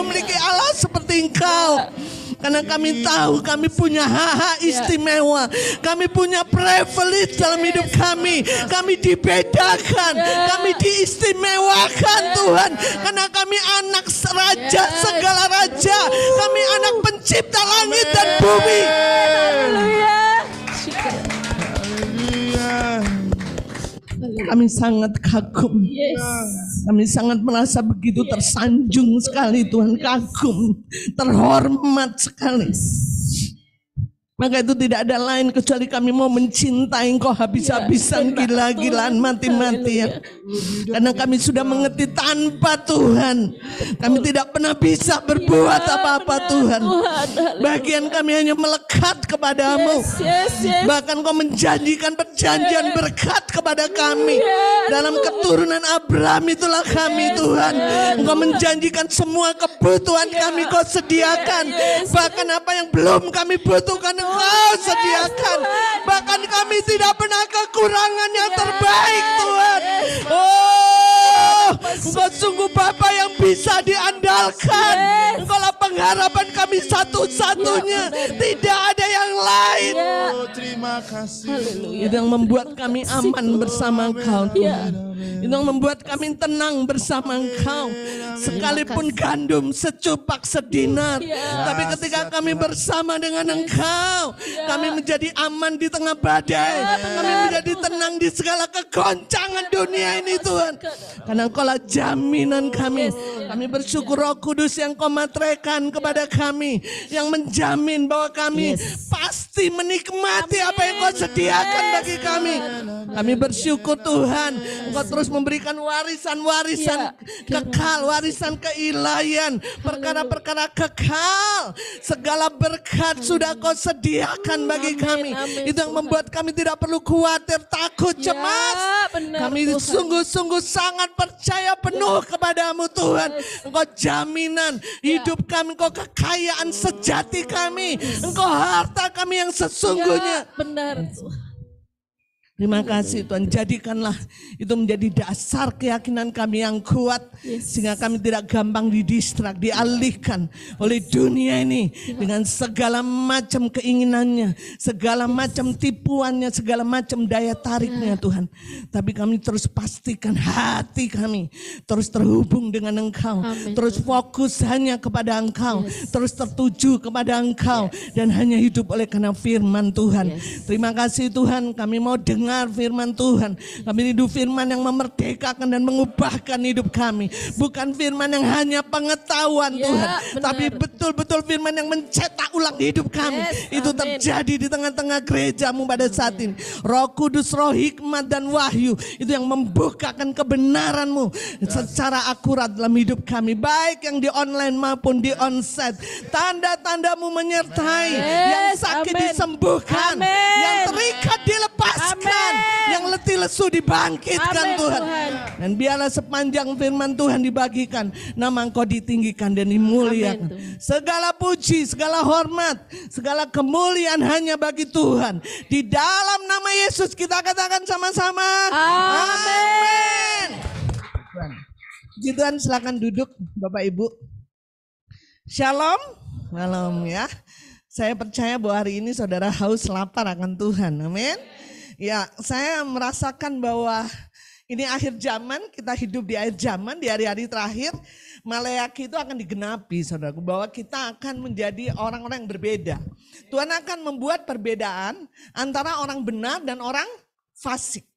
memiliki Allah seperti Engkau. Karena kami tahu kami punya hak-hak istimewa. Kami punya privilege dalam hidup kami. Kami dibedakan. Kami diistimewakan Tuhan. Karena kami anak raja segala raja. Kami anak pencipta langit dan bumi. Kami sangat kagum. Kami sangat merasa begitu tersanjung sekali Tuhan, kagum, terhormat sekali. Maka itu tidak ada lain kecuali kami mau mencintai Engkau habis-habisan, gila-gilaan, mati-matian. Karena kami sudah mengerti tanpa Tuhan kami tidak pernah bisa berbuat apa-apa Tuhan. Bagian kami hanya melekat kepadamu. Bahkan Kau menjanjikan perjanjian berkat kepada kami. Dalam keturunan Abraham itulah kami Tuhan. Engkau menjanjikan semua kebutuhan kami Kau sediakan. Bahkan apa yang belum kami butuhkan Engkau sediakan. Bahkan kami tidak pernah kekurangan yang terbaik Tuhan. Oh, Engkau sungguh Bapa yang bisa diandalkan. Engkau lah pengharapan kami satu-satunya. Tidak ada yang lain. Terima kasih. Itu yang membuat kami aman bersama Engkau Tuhan. Itu yang membuat kami tenang bersama Engkau. Sekalipun gandum secupak sedinar, tapi ketika kami bersama dengan Engkau, kami menjadi aman di tengah badai. Kami menjadi tenang di segala kegoncangan dunia ini Tuhan. Karena Engkau lah jaminan kami. Kami bersyukur Roh Kudus yang Kau materaikan kepada kami, yang menjamin bahwa kami pasti menikmati apa yang Kau sediakan bagi kami. Kami bersyukur Tuhan, Engkau terus memberikan warisan-warisan kekal, warisan keilahian, perkara-perkara kekal. Segala berkat sudah Kau sediakan bagi kami. Itu yang membuat kami tidak perlu khawatir, takut, cemas. Kami sungguh-sungguh sangat percaya penuh kepadamu Tuhan. Engkau jaminan hidup kami, Engkau kekayaan sejati kami, Engkau harta kami yang sesungguhnya. Benar. Terima kasih Tuhan, jadikanlah itu menjadi dasar keyakinan kami yang kuat. Sehingga kami tidak gampang didistrak, dialihkan oleh dunia ini. Dengan segala macam keinginannya, segala macam tipuannya, segala macam daya tariknya Tuhan. Tapi kami terus pastikan hati kami terus terhubung dengan Engkau. Terus fokus hanya kepada Engkau. Terus tertuju kepada Engkau. Dan hanya hidup oleh karena firman Tuhan. Terima kasih Tuhan, kami mau dengar firman Tuhan. Kami hidup firman yang memerdekakan dan mengubahkan hidup kami. Bukan firman yang hanya pengetahuan Tuhan, tapi betul-betul firman yang mencetak ulang hidup kami. Itu terjadi di tengah-tengah gerejamu pada saat ini. Roh Kudus, roh hikmat dan wahyu, itu yang membukakan kebenaranmu secara akurat dalam hidup kami. Baik yang di online maupun di onsite. Tanda-tandamu menyertai. Yang sakit disembuhkan. Yang terikat dilepaskan. Yang letih lesu dibangkitkan Tuhan. Dan biarlah sepanjang firman Tuhan dibagikan, nama Engkau ditinggikan dan dimuliakan. Segala puji, segala hormat, segala kemuliaan hanya bagi Tuhan. Di dalam nama Yesus kita katakan sama-sama. Amin. Puji Tuhan, silakan duduk Bapak Ibu. Shalom. Shalom ya. Saya percaya bahwa hari ini saudara haus lapar akan Tuhan. Amin. Ya, saya merasakan bahwa ini akhir zaman, kita hidup di akhir zaman, di hari-hari terakhir. Maleakhi itu akan digenapi, saudaraku, bahwa kita akan menjadi orang-orang yang berbeda. Tuhan akan membuat perbedaan antara orang benar dan orang fasik.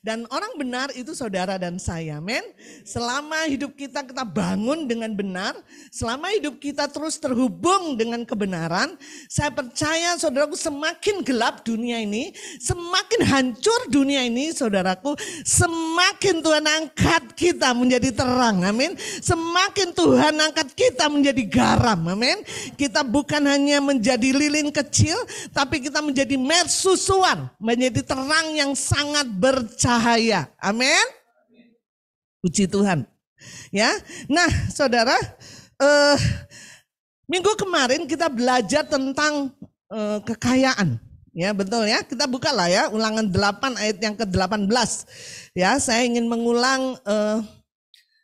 Dan orang benar itu saudara dan saya, amin. Selama hidup kita bangun dengan benar, selama hidup kita terus terhubung dengan kebenaran, saya percaya saudaraku semakin gelap dunia ini, semakin hancur dunia ini saudaraku, semakin Tuhan angkat kita menjadi terang, amin. Semakin Tuhan angkat kita menjadi garam, amin. Kita bukan hanya menjadi lilin kecil, tapi kita menjadi mercusuar, menjadi terang yang sangat bercahaya. Amin. Puji Tuhan. Ya. Nah, saudara, minggu kemarin kita belajar tentang kekayaan. Ya, betul ya. Kita bukalah ya Ulangan 8 ayat yang ke-18. Ya, saya ingin mengulang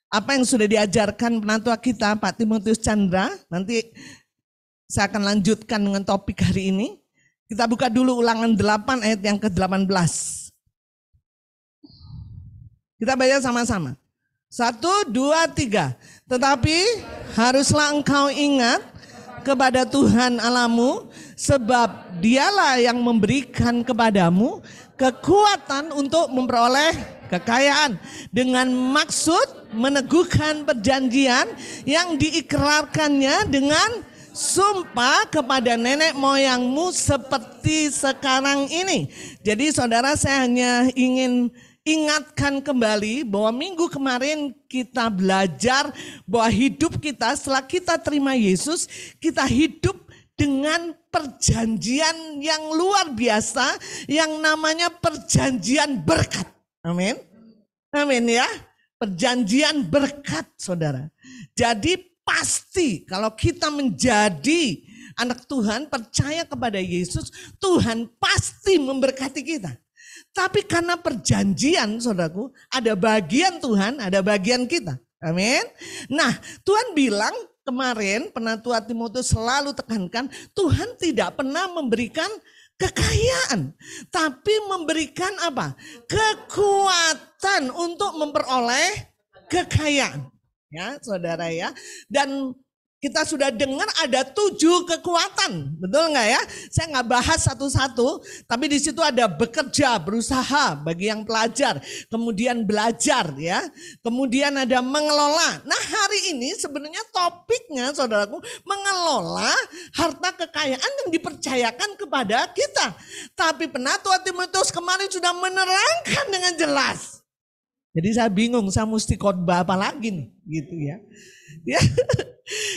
apa yang sudah diajarkan penatua kita Pak Timotius Chandra. Nanti saya akan lanjutkan dengan topik hari ini. Kita buka dulu Ulangan 8 ayat yang ke-18. Kita baca sama-sama. 1, 2, 3. Tetapi haruslah engkau ingat kepada Tuhan Allahmu, sebab Dialah yang memberikan kepadamu kekuatan untuk memperoleh kekayaan, dengan maksud meneguhkan perjanjian yang diikrarkannya dengan sumpah kepada nenek moyangmu seperti sekarang ini. Jadi saudara, saya hanya ingin ingatkan kembali bahwa minggu kemarin kita belajar bahwa hidup kita setelah kita terima Yesus, kita hidup dengan perjanjian yang luar biasa yang namanya perjanjian berkat. Amin. Amin ya. Perjanjian berkat, saudara. Jadi pasti kalau kita menjadi anak Tuhan, percaya kepada Yesus, Tuhan pasti memberkati kita. Tapi karena perjanjian, saudaraku, ada bagian Tuhan, ada bagian kita. Amin. Nah, Tuhan bilang kemarin, penatua Timotius selalu tekankan, Tuhan tidak pernah memberikan kekayaan, tapi memberikan apa? Kekuatan untuk memperoleh kekayaan. Ya, saudara ya. Dan kita sudah dengar ada 7 kekuatan, betul nggak ya? Saya nggak bahas satu-satu, tapi di situ ada bekerja, berusaha bagi yang pelajar, kemudian belajar ya, kemudian ada mengelola. Nah hari ini sebenarnya topiknya saudaraku mengelola harta kekayaan yang dipercayakan kepada kita. Tapi penatua Timotius kemarin sudah menerangkan dengan jelas. Jadi saya bingung, saya mesti khotbah apa lagi nih, gitu ya. Ya.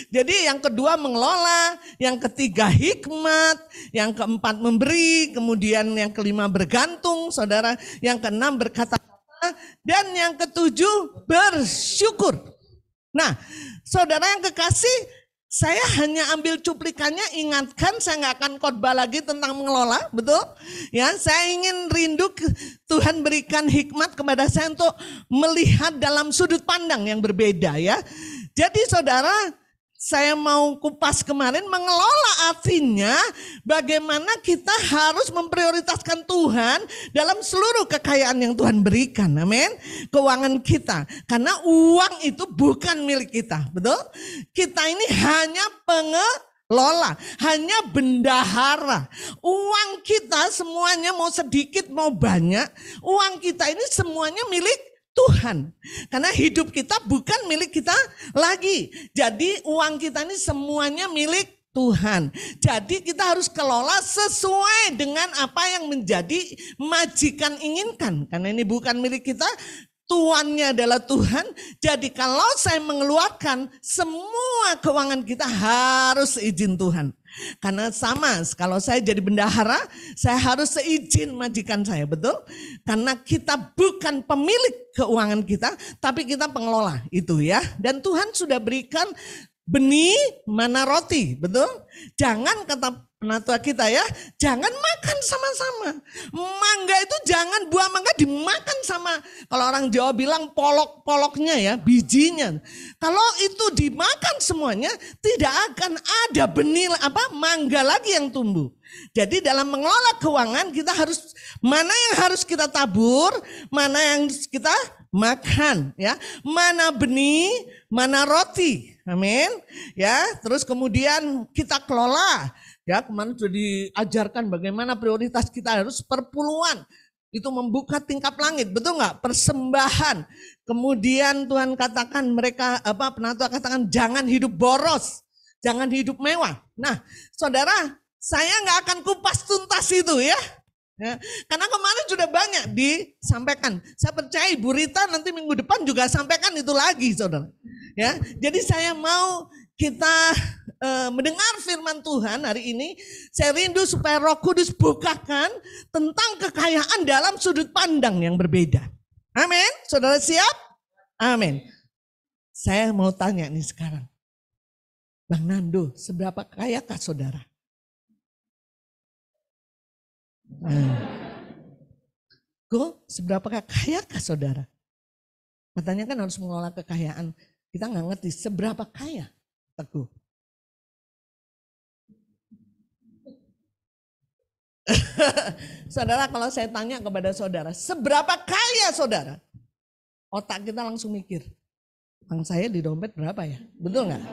Jadi yang kedua mengelola, yang ketiga hikmat, yang keempat memberi, kemudian yang kelima bergantung, saudara, yang keenam berkata-kata, dan yang ketujuh bersyukur. Nah, saudara yang kekasih, saya hanya ambil cuplikannya, ingatkan saya nggak akan khotbah lagi tentang mengelola, betul? Ya, saya ingin rindu Tuhan berikan hikmat kepada saya untuk melihat dalam sudut pandang yang berbeda ya. Jadi saudara, saya mau kupas kemarin, mengelola artinya bagaimana kita harus memprioritaskan Tuhan dalam seluruh kekayaan yang Tuhan berikan. Amin. Keuangan kita. Karena uang itu bukan milik kita. Betul? Kita ini hanya pengelola, hanya bendahara. Uang kita semuanya mau sedikit mau banyak, uang kita ini semuanya milik Tuhan. Karena hidup kita bukan milik kita lagi. Jadi uang kita ini semuanya milik Tuhan. Jadi kita harus kelola sesuai dengan apa yang menjadi majikan inginkan. Karena ini bukan milik kita, tuannya adalah Tuhan. Jadi kalau saya mengeluarkan, semua keuangan kita harus izin Tuhan. Karena sama, kalau saya jadi bendahara, saya harus seizin majikan saya, betul? Karena kita bukan pemilik keuangan kita, tapi kita pengelola itu ya. Dan Tuhan sudah berikan benih mana roti, betul? Jangan kata penatua kita ya, jangan makan sama-sama. Mangga itu jangan, buah mangga dimakan sama, kalau orang Jawa bilang polok-poloknya ya, bijinya. Kalau itu dimakan semuanya, tidak akan ada benih mangga lagi yang tumbuh. Jadi dalam mengelola keuangan kita harus, mana yang harus kita tabur, mana yang kita makan ya, mana benih, mana roti. Amin. Ya, terus kemudian kita kelola. Ya, kemarin sudah diajarkan bagaimana prioritas kita harus perpuluhan. Itu membuka tingkap langit, betul nggak? Persembahan. Kemudian Tuhan katakan penatua katakan jangan hidup boros, jangan hidup mewah. Nah, saudara, saya nggak akan kupas tuntas itu ya. Ya, karena kemarin sudah banyak disampaikan. Saya percaya Ibu Rita nanti minggu depan juga sampaikan itu lagi, saudara. Ya, jadi saya mau kita mendengar firman Tuhan hari ini. Saya rindu supaya Roh Kudus bukakan tentang kekayaan dalam sudut pandang yang berbeda. Amin. Saudara siap? Amin. Saya mau tanya nih sekarang, Bang Nando, seberapa kayakah saudara? Seberapa kayakah saudara? Katanya kan harus mengelola kekayaan. Kita nggak ngerti seberapa kaya Teguh. Saudara, kalau saya tanya kepada saudara, seberapa kaya saudara? Otak kita langsung mikir, uang saya di dompet berapa ya? Betul nggak?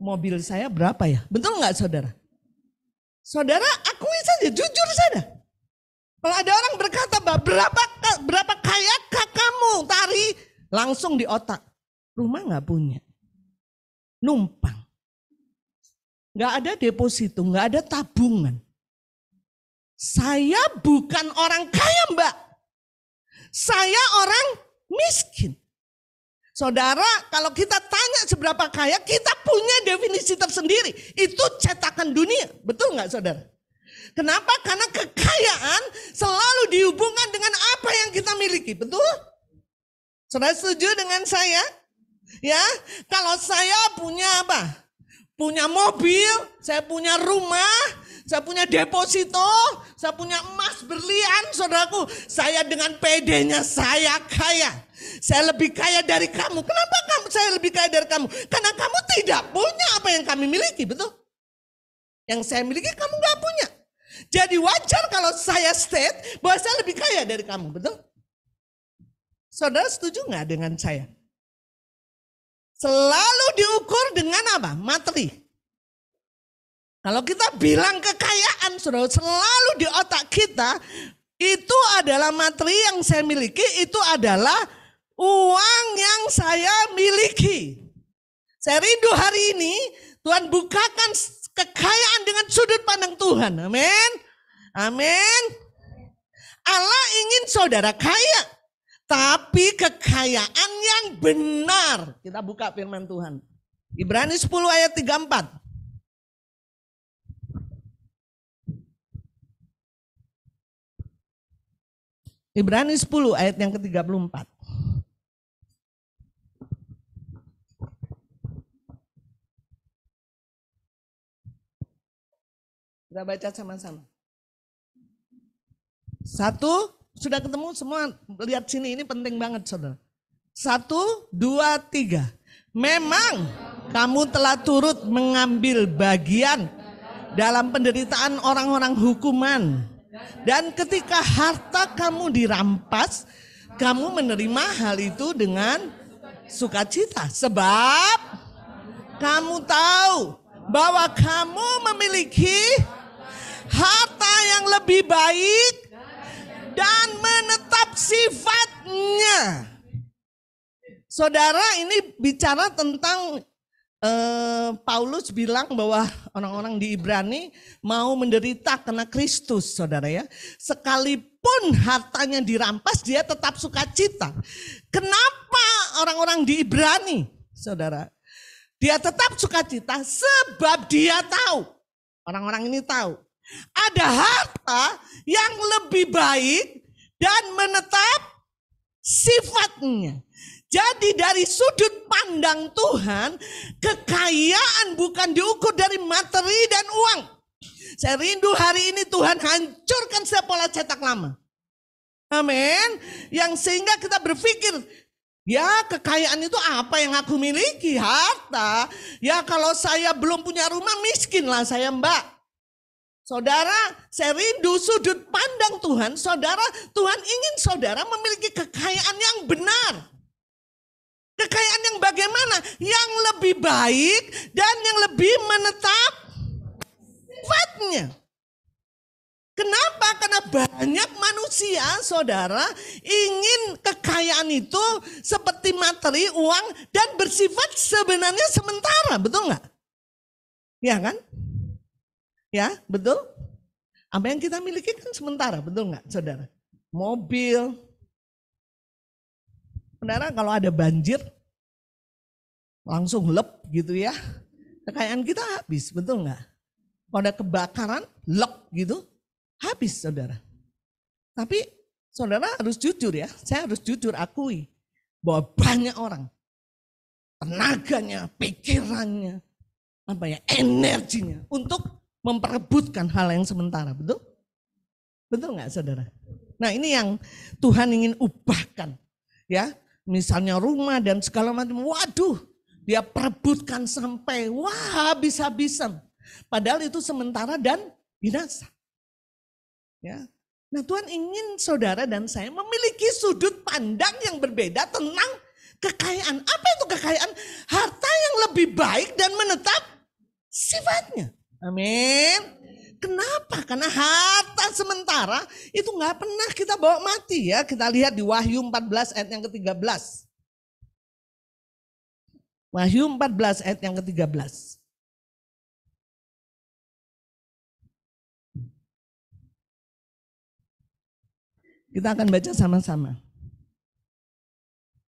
Mobil saya berapa ya? Betul nggak saudara? Saudara akui saja, jujur saja. Kalau ada orang berkata, berapa kayakah kamu? Tari, langsung di otak. Rumah nggak punya. Numpang. Nggak ada deposito, nggak ada tabungan. Saya bukan orang kaya, Mbak. Saya orang miskin. Saudara, kalau kita tanya seberapa kaya, kita punya definisi tersendiri. Itu cetakan dunia. Betul nggak saudara? Kenapa? Karena kekayaan selalu dihubungkan dengan apa yang kita miliki. Betul? Saudara setuju dengan saya? Ya, kalau saya punya apa? Punya mobil, saya punya rumah, saya punya deposito, saya punya emas berlian, saudaraku. Saya dengan PD-nya saya kaya. Saya lebih kaya dari kamu. Kenapa saya lebih kaya dari kamu? Karena kamu tidak punya apa yang kami miliki, betul? Yang saya miliki kamu gak punya. Jadi wajar kalau saya state bahwa saya lebih kaya dari kamu, betul? Saudara setuju gak dengan saya? Selalu diukur dengan apa? Materi. Kalau kita bilang kekayaan, saudara, selalu di otak kita, itu adalah materi yang saya miliki, itu adalah uang yang saya miliki. Saya rindu hari ini, Tuhan bukakan kekayaan dengan sudut pandang Tuhan. Amin. Amin. Allah ingin saudara kaya. Tapi kekayaan yang benar. Kita buka firman Tuhan. Ibrani 10 ayat 34. Ibrani 10 ayat yang ke-34. Kita baca sama-sama. 1, sudah ketemu semua, lihat sini, ini penting banget saudara. 1, 2, 3. Memang kamu telah turut mengambil bagian dalam penderitaan orang-orang hukuman. Dan ketika harta kamu dirampas, kamu menerima hal itu dengan sukacita. Sebab kamu tahu bahwa kamu memiliki harta yang lebih baik dan menetap sifatnya. Saudara, ini bicara tentang Paulus bilang bahwa orang-orang di Ibrani mau menderita karena Kristus, saudara ya. Sekalipun hartanya dirampas, dia tetap sukacita. Kenapa orang-orang di Ibrani, saudara? Dia tetap sukacita sebab dia tahu, orang-orang ini tahu, ada harta yang lebih baik dan menetap sifatnya. Jadi dari sudut pandang Tuhan, kekayaan bukan diukur dari materi dan uang. Saya rindu hari ini Tuhan hancurkan setiap pola cetak lama. Amin. Yang sehingga kita berpikir, ya kekayaan itu apa yang aku miliki? Harta. Ya kalau saya belum punya rumah, miskin lah saya, Mbak. Saudara, saya rindu sudut pandang Tuhan. Saudara, Tuhan ingin saudara memiliki kekayaan yang benar. Kekayaan yang bagaimana? Yang lebih baik dan yang lebih menetap sifatnya. Kenapa? Karena banyak manusia, saudara, ingin kekayaan itu seperti materi, uang, dan bersifat sebenarnya sementara. Betul nggak? Ya kan? Ya, betul? Apa yang kita miliki kan sementara, betul nggak, saudara? Mobil. Saudara, kalau ada banjir, langsung lep gitu ya. Kekayaan kita habis, betul nggak? Kalau ada kebakaran, lep gitu, habis saudara. Tapi saudara harus jujur ya, saya harus jujur akui bahwa banyak orang, tenaganya, pikirannya, energinya untuk memperebutkan hal yang sementara, betul? Betul nggak saudara? Nah ini yang Tuhan ingin ubahkan ya. misalnya rumah dan segala macam. Waduh, dia perebutkan sampai habis-habisan. Padahal itu sementara dan binasa. Ya. Nah, Tuhan ingin saudara dan saya memiliki sudut pandang yang berbeda tentang kekayaan. Apa itu kekayaan? Harta yang lebih baik dan menetap sifatnya. Amin. Kenapa? Karena harta sementara itu nggak pernah kita bawa mati ya. Kita lihat di Wahyu 14 ayat yang ke-13. Wahyu 14 ayat yang ke-13. Kita akan baca sama-sama.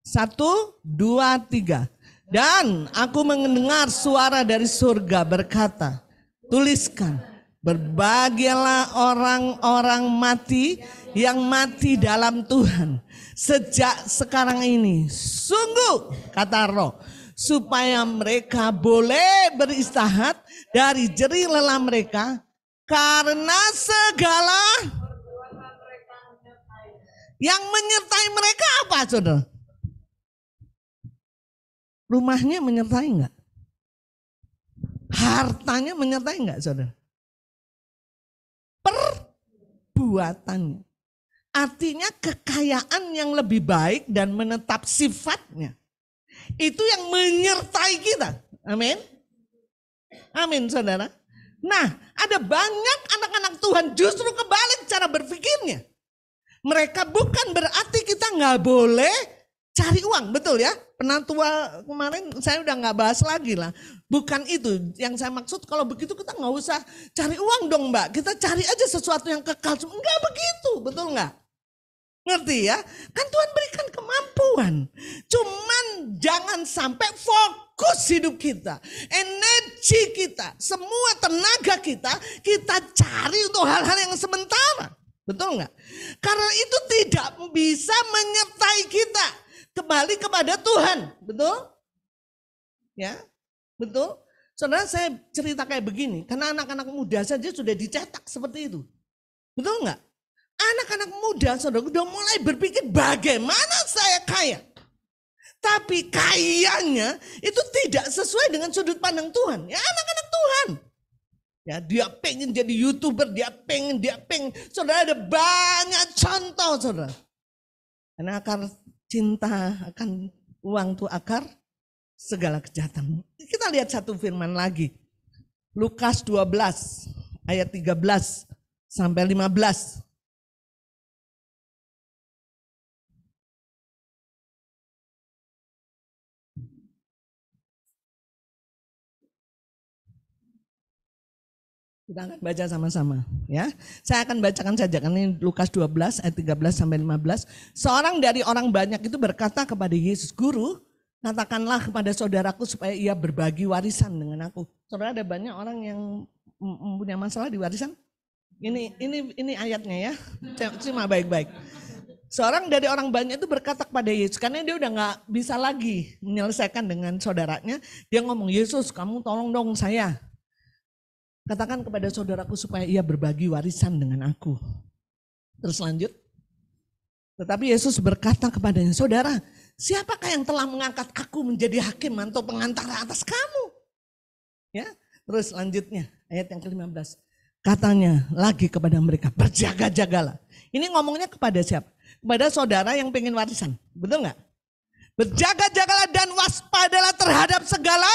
1, 2, 3. Dan aku mendengar suara dari surga berkata, tuliskan, berbahagialah orang-orang mati yang mati dalam Tuhan. Sejak sekarang ini, sungguh kata Roh, supaya mereka boleh beristirahat dari jerih lelah mereka, karena segala yang menyertai mereka apa, saudara? Rumahnya menyertai enggak? Hartanya menyertai enggak, saudara? Perbuatannya. Artinya kekayaan yang lebih baik dan menetap sifatnya. Itu yang menyertai kita. Amin. Amin, saudara. Nah, ada banyak anak-anak Tuhan justru kebalik cara berpikirnya. Mereka bukan berarti kita nggak boleh cari uang, betul ya? Penatua kemarin saya udah nggak bahas lagi lah. Bukan itu yang saya maksud. Kalau begitu kita nggak usah cari uang dong, Mbak. Kita cari aja sesuatu yang kekal. Enggak begitu, betul nggak? Ngerti ya? Kan Tuhan berikan kemampuan. Cuman jangan sampai fokus hidup kita, energi kita, semua tenaga kita cari untuk hal-hal yang sementara. Betul nggak? Karena itu tidak bisa menyertai kita kembali kepada Tuhan. Betul? Ya, betul. Saudara, saya cerita kayak begini, karena anak-anak muda saja sudah dicetak seperti itu. Betul nggak? Anak-anak muda, saudara, sudah mulai berpikir bagaimana saya kaya. Tapi kayanya itu tidak sesuai dengan sudut pandang Tuhan. Ya, anak-anak Tuhan. Ya, dia pengen jadi YouTuber, dia pengen. Saudara, ada banyak contoh, saudara. Karena akar cinta akan uang itu akar segala kejahatan. Kita lihat satu firman lagi. Lukas 12 ayat 13 sampai 15. Kita akan baca sama-sama ya. Saya akan bacakan saja kan ini Lukas 12 ayat 13 sampai 15. Seorang dari orang banyak itu berkata kepada Yesus, "Guru, katakanlah kepada saudaraku supaya ia berbagi warisan dengan aku." Saudara, ada banyak orang yang punya masalah di warisan. Ini ayatnya ya. Cuma baik-baik. Seorang dari orang banyak itu berkata kepada Yesus, karena dia udah nggak bisa lagi menyelesaikan dengan saudaranya. Dia ngomong, "Yesus, kamu tolong dong saya. Katakan kepada saudaraku supaya ia berbagi warisan dengan aku." Terus lanjut. Tetapi Yesus berkata kepadanya, "Saudara, siapakah yang telah mengangkat aku menjadi hakim atau pengantara atas kamu?" Ya, terus lanjutnya ayat yang ke-15. Katanya lagi kepada mereka, "Berjaga-jagalah." Ini ngomongnya kepada siapa? Kepada saudara yang pengen warisan. Betul nggak? Berjaga-jagalah dan waspadalah terhadap segala.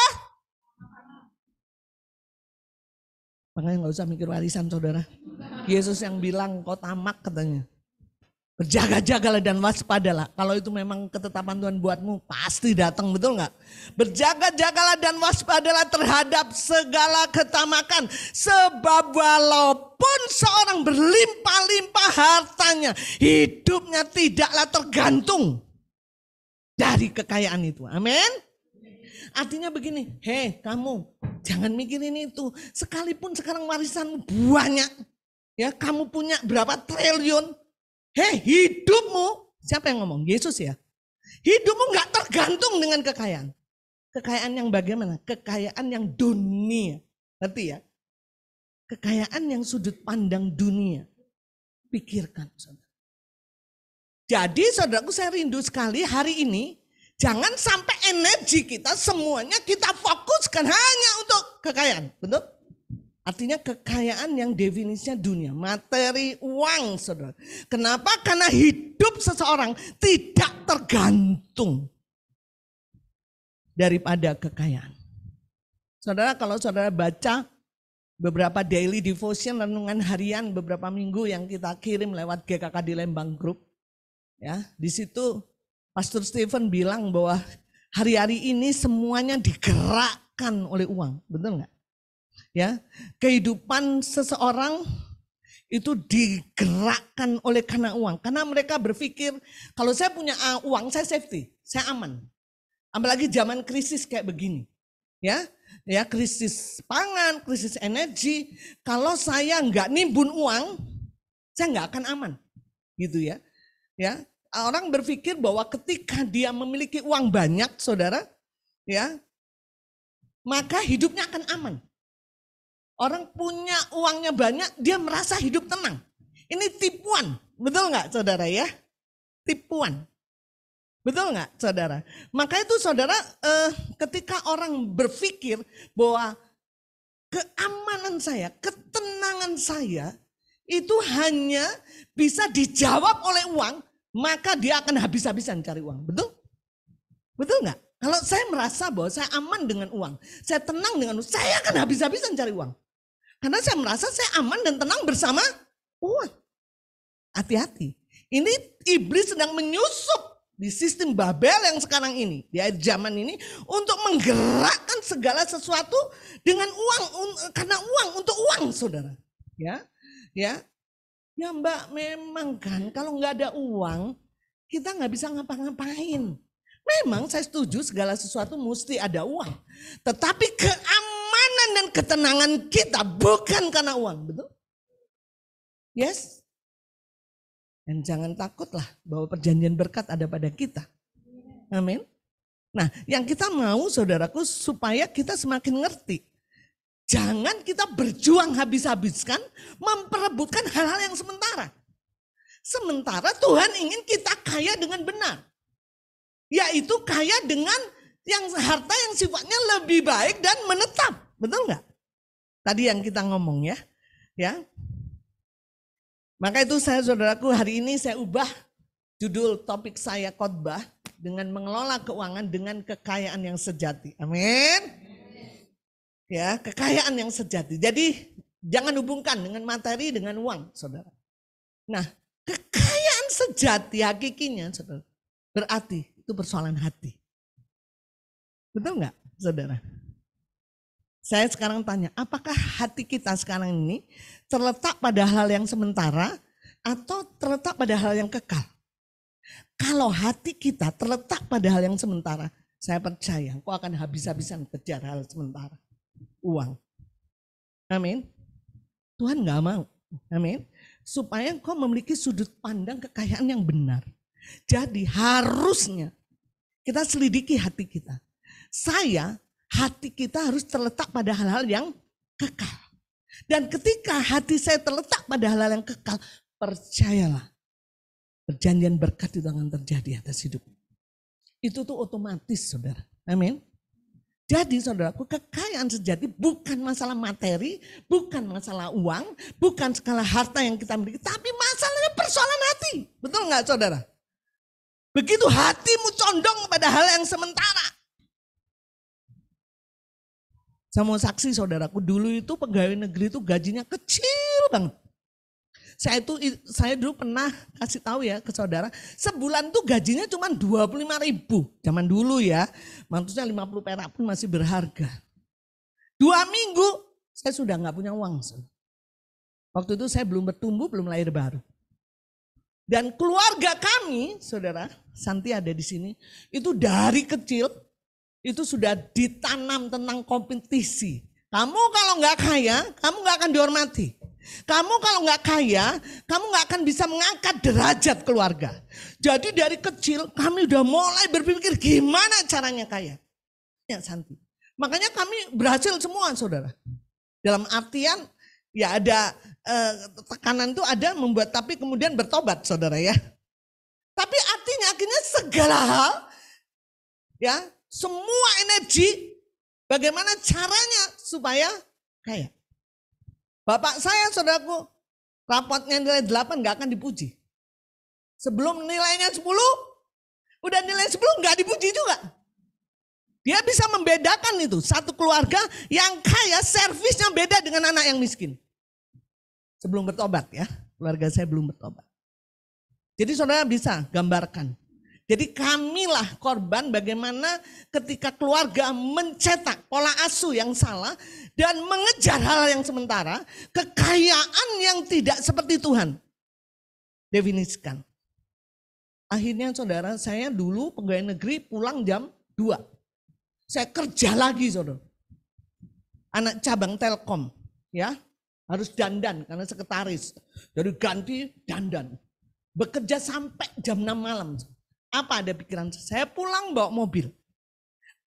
Makanya gak usah mikir warisan, saudara. Yesus yang bilang kau tamak katanya. Berjaga-jagalah dan waspadalah. Kalau itu memang ketetapan Tuhan buatmu, pasti datang, betul gak? Berjaga-jagalah dan waspadalah terhadap segala ketamakan. Sebab walaupun seorang berlimpah-limpah hartanya, hidupnya tidaklah tergantung dari kekayaan itu. Amin. Artinya begini, hei kamu jangan mikirin itu. Sekalipun sekarang warisan banyak, ya kamu punya berapa triliun, hei hidupmu, siapa yang ngomong? Yesus ya. Hidupmu gak tergantung dengan kekayaan. Kekayaan yang bagaimana? Kekayaan yang dunia. Ngerti ya? Kekayaan yang sudut pandang dunia. Pikirkan, saudara. Jadi saudaraku, saya rindu sekali hari ini, jangan sampai energi kita semuanya kita fokuskan hanya untuk kekayaan. Betul? Artinya kekayaan yang definisinya dunia, materi, uang, saudara. Kenapa? Karena hidup seseorang tidak tergantung daripada kekayaan. Saudara, kalau saudara baca beberapa daily devotion, renungan harian beberapa minggu yang kita kirim lewat GKK di Lembang Group, ya, di situ Pastor Stephen bilang bahwa hari-hari ini semuanya digerakkan oleh uang, betul nggak? Ya, kehidupan seseorang itu digerakkan oleh karena uang. Karena mereka berpikir kalau saya punya uang saya safety, saya aman. Apalagi zaman krisis kayak begini, ya krisis pangan, krisis energi. Kalau saya nggak nimbun uang, saya nggak akan aman, gitu ya. Ya, orang berpikir bahwa ketika dia memiliki uang banyak, saudara, ya, maka hidupnya akan aman. Orang punya uangnya banyak, dia merasa hidup tenang. Ini tipuan, betul nggak saudara ya? Tipuan, betul nggak saudara? Maka itu saudara, ketika orang berpikir bahwa keamanan saya, ketenangan saya, itu hanya bisa dijawab oleh uang, maka dia akan habis-habisan cari uang, betul? Betul nggak? Kalau saya merasa bahwa saya aman dengan uang, saya tenang dengan uang, saya akan habis-habisan cari uang. Karena saya merasa saya aman dan tenang bersama uang. Hati-hati. Ini iblis sedang menyusup di sistem Babel yang sekarang ini. Di zaman ini untuk menggerakkan segala sesuatu dengan uang. Karena uang, untuk uang saudara. Ya Mbak, memang kan kalau nggak ada uang kita nggak bisa ngapa-ngapain. Memang saya setuju segala sesuatu mesti ada uang. Tetapi keamanan dan ketenangan kita bukan karena uang, betul? Yes? Dan jangan takutlah bahwa perjanjian berkat ada pada kita. Amin. Nah, yang kita mau saudaraku supaya kita semakin ngerti. Jangan kita berjuang habis-habiskan memperebutkan hal-hal yang sementara. Sementara Tuhan ingin kita kaya dengan benar. Yaitu kaya dengan yang harta yang sifatnya lebih baik dan menetap. Betul nggak? Tadi yang kita ngomong ya. Maka itu saudaraku, hari ini saya ubah judul topik saya khotbah dengan mengelola keuangan dengan kekayaan yang sejati. Amin. Ya, kekayaan yang sejati. Jadi jangan hubungkan dengan materi dengan uang, saudara. Nah, kekayaan sejati hakikinya, saudara, berarti itu persoalan hati. Betul nggak, saudara? Saya sekarang tanya, apakah hati kita sekarang ini terletak pada hal yang sementara atau terletak pada hal yang kekal? Kalau hati kita terletak pada hal yang sementara, saya percaya kau akan habis-habisan kejar hal sementara. Uang. Amin. Tuhan gak mau. Amin. Supaya kau memiliki sudut pandang kekayaan yang benar. Jadi harusnya kita selidiki hati kita. Hati kita harus terletak pada hal-hal yang kekal. Dan ketika hati saya terletak pada hal-hal yang kekal, percayalah, perjanjian berkat itu akan terjadi atas hidup. Itu tuh otomatis, saudara. Amin. Jadi saudaraku, kekayaan sejati bukan masalah materi, bukan masalah uang, bukan segala harta yang kita miliki, tapi masalahnya persoalan hati. Betul nggak saudara? Begitu hatimu condong pada hal yang sementara. Saya mau saksi saudaraku, dulu itu pegawai negeri itu gajinya kecil banget. Saya dulu pernah kasih tahu ya ke saudara, sebulan tuh gajinya cuma 25.000. Zaman dulu ya, maksudnya 50 perak pun masih berharga. 2 minggu saya sudah nggak punya uang. Waktu itu saya belum bertumbuh, belum lahir baru. Dan keluarga kami, saudara, Santi ada di sini, itu dari kecil itu sudah ditanam tentang kompetisi. Kamu kalau nggak kaya, kamu nggak akan dihormati. Kamu kalau nggak kaya, kamu nggak akan bisa mengangkat derajat keluarga. Jadi dari kecil kami udah mulai berpikir gimana caranya kaya. Ya Santi. Makanya kami berhasil semua saudara. Dalam artian ya ada tekanan itu ada membuat tapi kemudian bertobat saudara ya. Tapi artinya akhirnya segala hal, ya, semua energi, bagaimana caranya supaya kaya. Bapak saya, saudaraku, rapotnya nilai 8 gak akan dipuji. Sebelum nilainya 10, udah nilai 10 gak dipuji juga. Dia bisa membedakan itu, satu keluarga yang kaya servisnya beda dengan anak yang miskin. Sebelum bertobat ya, keluarga saya belum bertobat. Jadi saudara bisa gambarkan. Jadi kamilah korban bagaimana ketika keluarga mencetak pola asuh yang salah dan mengejar hal yang sementara, kekayaan yang tidak seperti Tuhan definisikan. Akhirnya saudara, saya dulu pegawai negeri pulang jam 2. Saya kerja lagi saudara. Anak cabang Telkom ya, harus dandan karena sekretaris. Jadi ganti dandan. Bekerja sampai jam 6 malam. Apa ada pikiran saya pulang bawa mobil.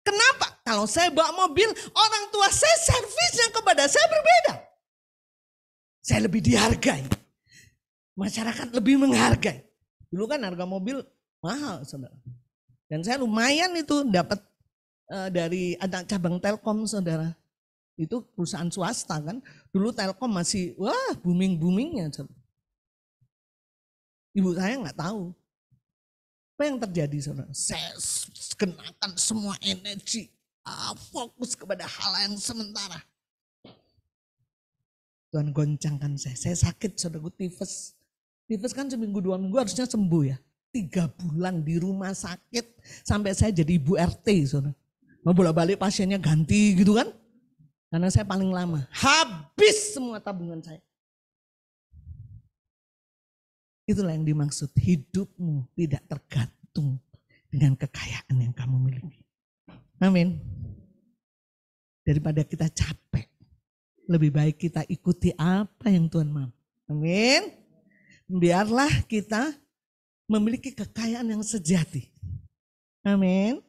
Kenapa? Kalau saya bawa mobil, orang tua saya servisnya kepada saya berbeda. Saya lebih dihargai. Masyarakat lebih menghargai. Dulu kan harga mobil mahal saudara. Dan saya lumayan itu dapat dari anak cabang Telkom saudara. Itu perusahaan swasta kan. Dulu Telkom masih booming-boomingnya saudara. Ibu saya nggak tahu. Apa yang terjadi saudara? Saya kenakan semua energi. Fokus kepada hal yang sementara. Tuhan goncangkan saya. Saya sakit saudara, tifus. Tifus kan seminggu 2 minggu harusnya sembuh ya. 3 bulan di rumah sakit. Sampai saya jadi ibu RT saudara. Mau bolak-balik pasiennya ganti gitu kan. Karena saya paling lama. Habis semua tabungan saya. Itulah yang dimaksud, hidupmu tidak tergantung dengan kekayaan yang kamu miliki. Amin. Daripada kita capek, lebih baik kita ikuti apa yang Tuhan mau. Amin. Biarlah kita memiliki kekayaan yang sejati. Amin.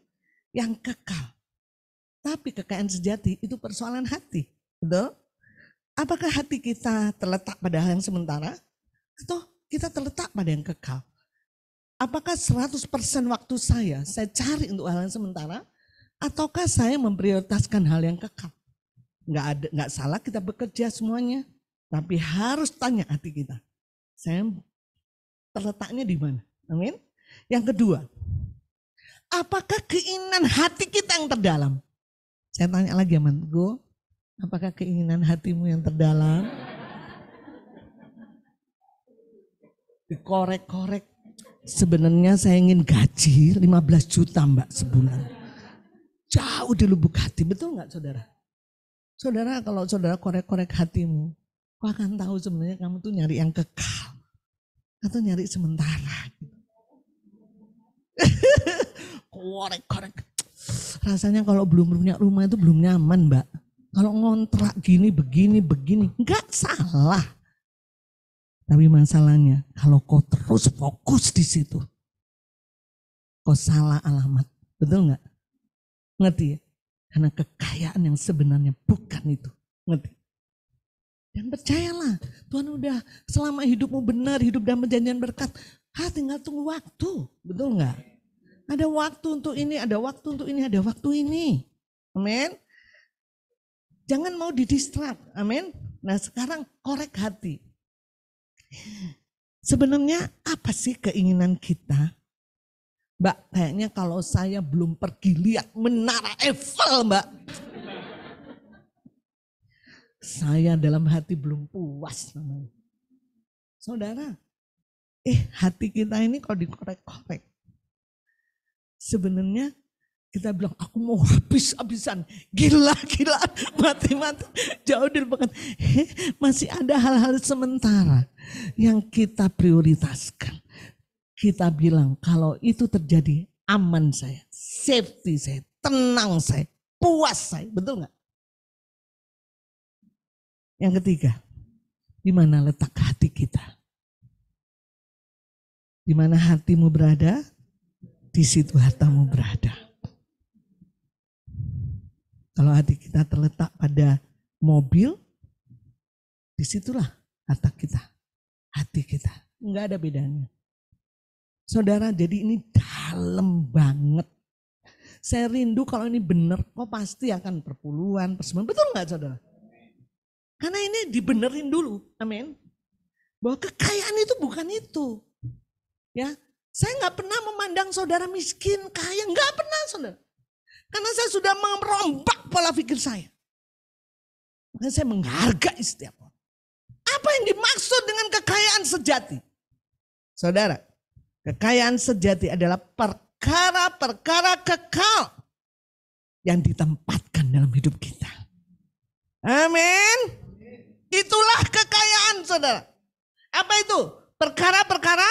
Yang kekal. Tapi kekayaan sejati itu persoalan hati. Betul? Apakah hati kita terletak pada hal yang sementara? Atau kita terletak pada yang kekal. Apakah 100% waktu saya cari untuk hal yang sementara, ataukah saya memprioritaskan hal yang kekal? Enggak salah kita bekerja semuanya, tapi harus tanya hati kita. Saya terletaknya di mana? Amin. Yang kedua, apakah keinginan hati kita yang terdalam? Saya tanya lagi ya mantuku, apakah keinginan hatimu yang terdalam? Dikorek-korek. Sebenarnya saya ingin gaji 15 juta mbak sebulan. Jauh di lubuk hati, betul nggak saudara? Saudara kalau saudara korek-korek hatimu, kau akan tahu sebenarnya kamu tuh nyari yang kekal. Atau nyari sementara. Korek-korek. Rasanya kalau belum punya rumah itu belum nyaman mbak. Kalau ngontrak gini, begini. Enggak salah. Tapi masalahnya kalau kau terus fokus di situ, kau salah alamat, betul nggak? Ngerti ya? Karena kekayaan yang sebenarnya bukan itu, ngerti? Dan percayalah, Tuhan udah selama hidupmu benar, hidup dalam perjanjian berkat, tinggal tunggu waktu, betul nggak? Ada waktu untuk ini, ada waktu untuk ini, ada waktu ini, amin. Jangan mau didistrak, amin. Nah sekarang korek hati. Sebenarnya apa sih keinginan kita? Mbak, kayaknya kalau saya belum pergi lihat Menara Eiffel, Mbak. Saya dalam hati belum puas. Saudara, hati kita ini kalau dikorek-korek. Sebenarnya kita bilang, aku mau habis-habisan, gila-gilaan, mati-mati, jauh dilupakan. Masih ada hal-hal sementara yang kita prioritaskan. Kita bilang, kalau itu terjadi, aman saya, safety saya, tenang saya, puas saya, betul nggak? Yang ketiga, di mana letak hati kita? Di mana hatimu berada, di situ hartamu berada. Kalau hati kita terletak pada mobil, disitulah harta kita, hati kita. Enggak ada bedanya. Saudara, jadi ini dalam banget. Saya rindu kalau ini benar, kok pasti akan perpuluhan, persembahan. Betul nggak saudara? Karena ini dibenerin dulu, amin. Bahwa kekayaan itu bukan itu. Ya, saya nggak pernah memandang saudara miskin, kaya, nggak pernah saudara. Karena saya sudah merombak pola pikir saya. Makanya saya menghargai setiap orang. Apa yang dimaksud dengan kekayaan sejati? Saudara, kekayaan sejati adalah perkara-perkara kekal yang ditempatkan dalam hidup kita. Amin. Itulah kekayaan saudara. Apa itu? Perkara-perkara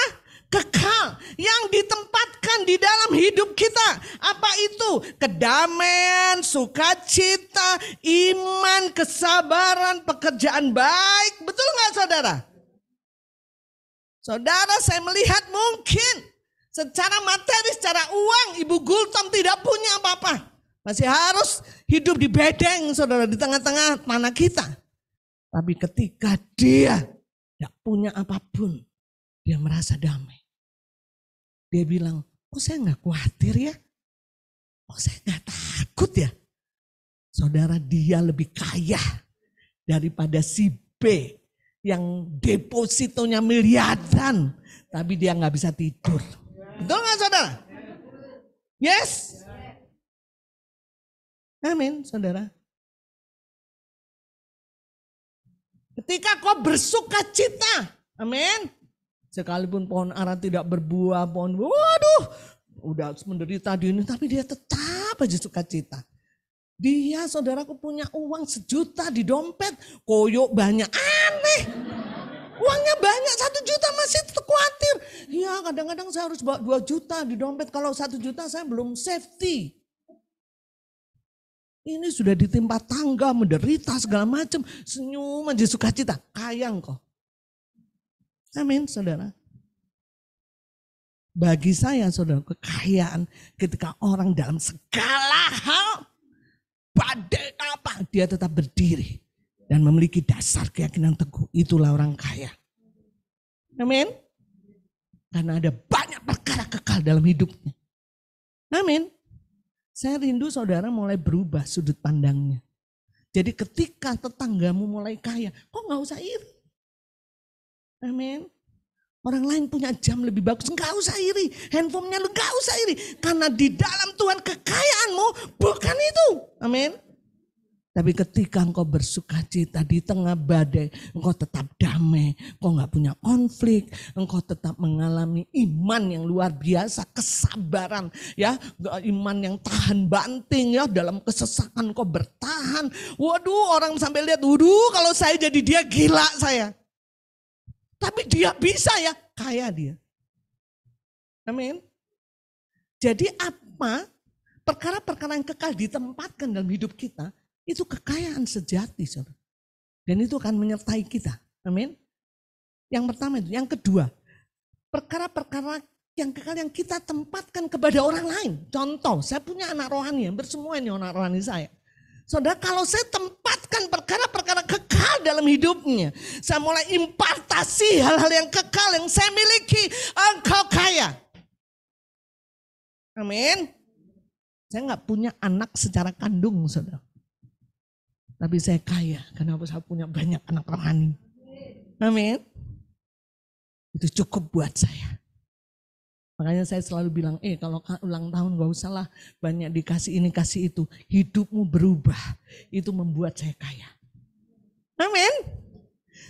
kekal yang ditempatkan di dalam hidup kita. Apa itu? Kedamaian, sukacita, iman, kesabaran, pekerjaan baik. Betul nggak saudara? Saudara, saya melihat mungkin secara materi, secara uang, Ibu Gultom tidak punya apa-apa. Masih harus hidup di bedeng saudara, di tengah-tengah tanah kita. Tapi ketika dia tidak punya apapun, dia merasa damai. Dia bilang, kok saya nggak khawatir ya? Kok saya nggak takut ya? Saudara, dia lebih kaya daripada si B yang depositonya miliaran, tapi dia nggak bisa tidur. Betul nggak saudara? Yes. Amin saudara. Ketika kau bersuka cita, amin. Sekalipun pohon ara tidak berbuah, waduh, udah menderita di ini, tapi dia tetap aja suka cita. Dia saudaraku punya uang 1 juta di dompet, koyok banyak, aneh. Uangnya banyak 1 juta masih khawatir. Ya kadang-kadang saya harus bawa 2 juta di dompet, kalau 1 juta saya belum safety. Ini sudah ditimpa tangga, menderita segala macam, senyum aja sukacita, kaya engkau. Amin saudara. Bagi saya saudara, kekayaan ketika orang dalam segala hal, badai apa, dia tetap berdiri dan memiliki dasar keyakinan teguh. Itulah orang kaya. Amin. Karena ada banyak perkara kekal dalam hidupnya. Amin. Saya rindu saudara mulai berubah sudut pandangnya. Jadi ketika tetanggamu mulai kaya, kok gak usah iri. Amin. Orang lain punya jam lebih bagus, gak usah iri. Handphonenya lu gak usah iri. Karena di dalam Tuhan kekayaanmu bukan itu. Amin. Tapi ketika engkau bersukacita di tengah badai, engkau tetap damai, engkau gak punya konflik, engkau tetap mengalami iman yang luar biasa, kesabaran, ya, iman yang tahan banting, ya, dalam kesesakan engkau bertahan. Waduh, orang sampai lihat, waduh, kalau saya jadi dia gila saya. Tapi dia bisa ya, kaya dia. Amin. Jadi apa perkara-perkara yang kekal ditempatkan dalam hidup kita, itu kekayaan sejati, saudara. Dan itu akan menyertai kita. Amin. Yang pertama itu. Yang kedua, perkara-perkara yang kekal yang kita tempatkan kepada orang lain. Contoh, saya punya anak rohani, hampir semua ini anak rohani saya. Saudara, kalau saya tempatkan perkara-perkara kekal dalam hidupnya, saya mulai impartasi hal-hal yang kekal yang saya miliki, engkau kaya. Amin. Saya nggak punya anak secara kandung, saudara. Tapi saya kaya karena saya punya banyak anak rohani. Amin. Itu cukup buat saya. Makanya saya selalu bilang, kalau ulang tahun gak usah lah banyak dikasih ini kasih itu. Hidupmu berubah. Itu membuat saya kaya. Amin.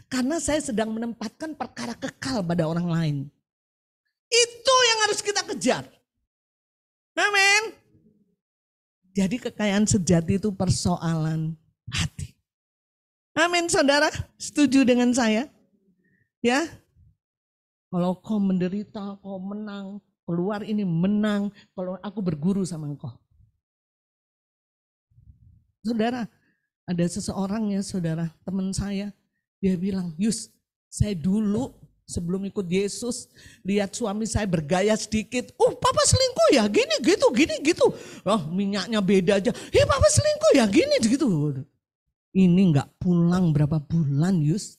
Karena saya sedang menempatkan perkara kekal pada orang lain. Itu yang harus kita kejar. Amin. Jadi kekayaan sejati itu persoalan hati. Amin saudara, setuju dengan saya? Ya, kalau kau menderita, kau menang, keluar ini menang, kalau aku berguru sama engkau. Saudara, ada seseorang ya saudara, teman saya, dia bilang, Yus, saya dulu sebelum ikut Yesus, lihat suami saya bergaya sedikit, papa selingkuh ya, gini gitu. Oh minyaknya beda aja, papa selingkuh ya, gini gitu. Ini nggak pulang berapa bulan Yus,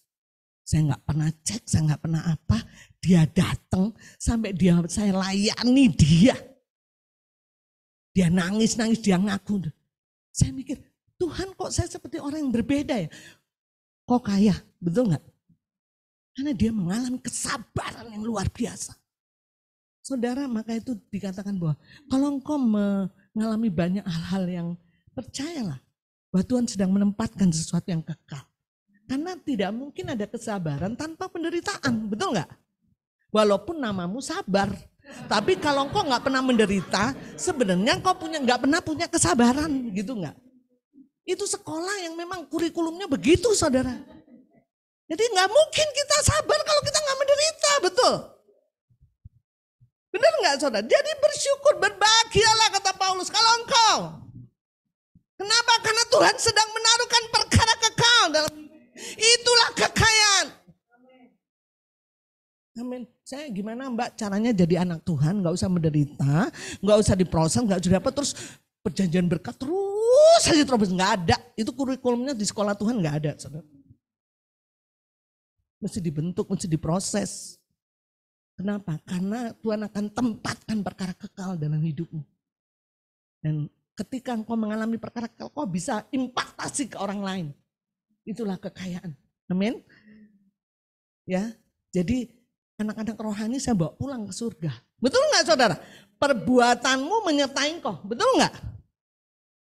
saya nggak pernah cek, saya nggak pernah apa, dia datang sampai saya layani dia. Dia nangis, dia ngaku. Saya mikir, Tuhan kok saya seperti orang yang berbeda ya? Kok kaya, betul nggak? Karena dia mengalami kesabaran yang luar biasa. Saudara, maka itu dikatakan bahwa kalau engkau mengalami banyak hal-hal yang percayalah bahwa Tuhan sedang menempatkan sesuatu yang kekal. Karena tidak mungkin ada kesabaran tanpa penderitaan, betul nggak? Walaupun namamu sabar, tapi kalau engkau nggak pernah menderita, sebenarnya engkau nggak pernah punya kesabaran, gitu nggak? Itu sekolah yang memang kurikulumnya begitu, saudara. Jadi nggak mungkin kita sabar kalau kita nggak menderita, betul? Benar nggak, saudara? Jadi bersyukur, berbahagialah kata Paulus. Kalau engkau, kenapa? Karena Tuhan sedang menaruhkan perkara kekal dalam itulah kekayaan. Amin. Saya gimana Mbak caranya jadi anak Tuhan, nggak usah menderita, nggak usah diproses, nggak usah dapat terus perjanjian berkat terus saja terus, nggak ada. Itu kurikulumnya di sekolah Tuhan nggak ada, saudara. Mesti dibentuk, mesti diproses. Kenapa? Karena Tuhan akan tempatkan perkara kekal dalam hidupmu. Dan ketika engkau mengalami perkara kekal, kau bisa impactasi ke orang lain. Itulah kekayaan. Amin. Ya, jadi anak-anak rohani saya bawa pulang ke surga. Betul nggak, saudara? Perbuatanmu menyertai engkau. Betul nggak?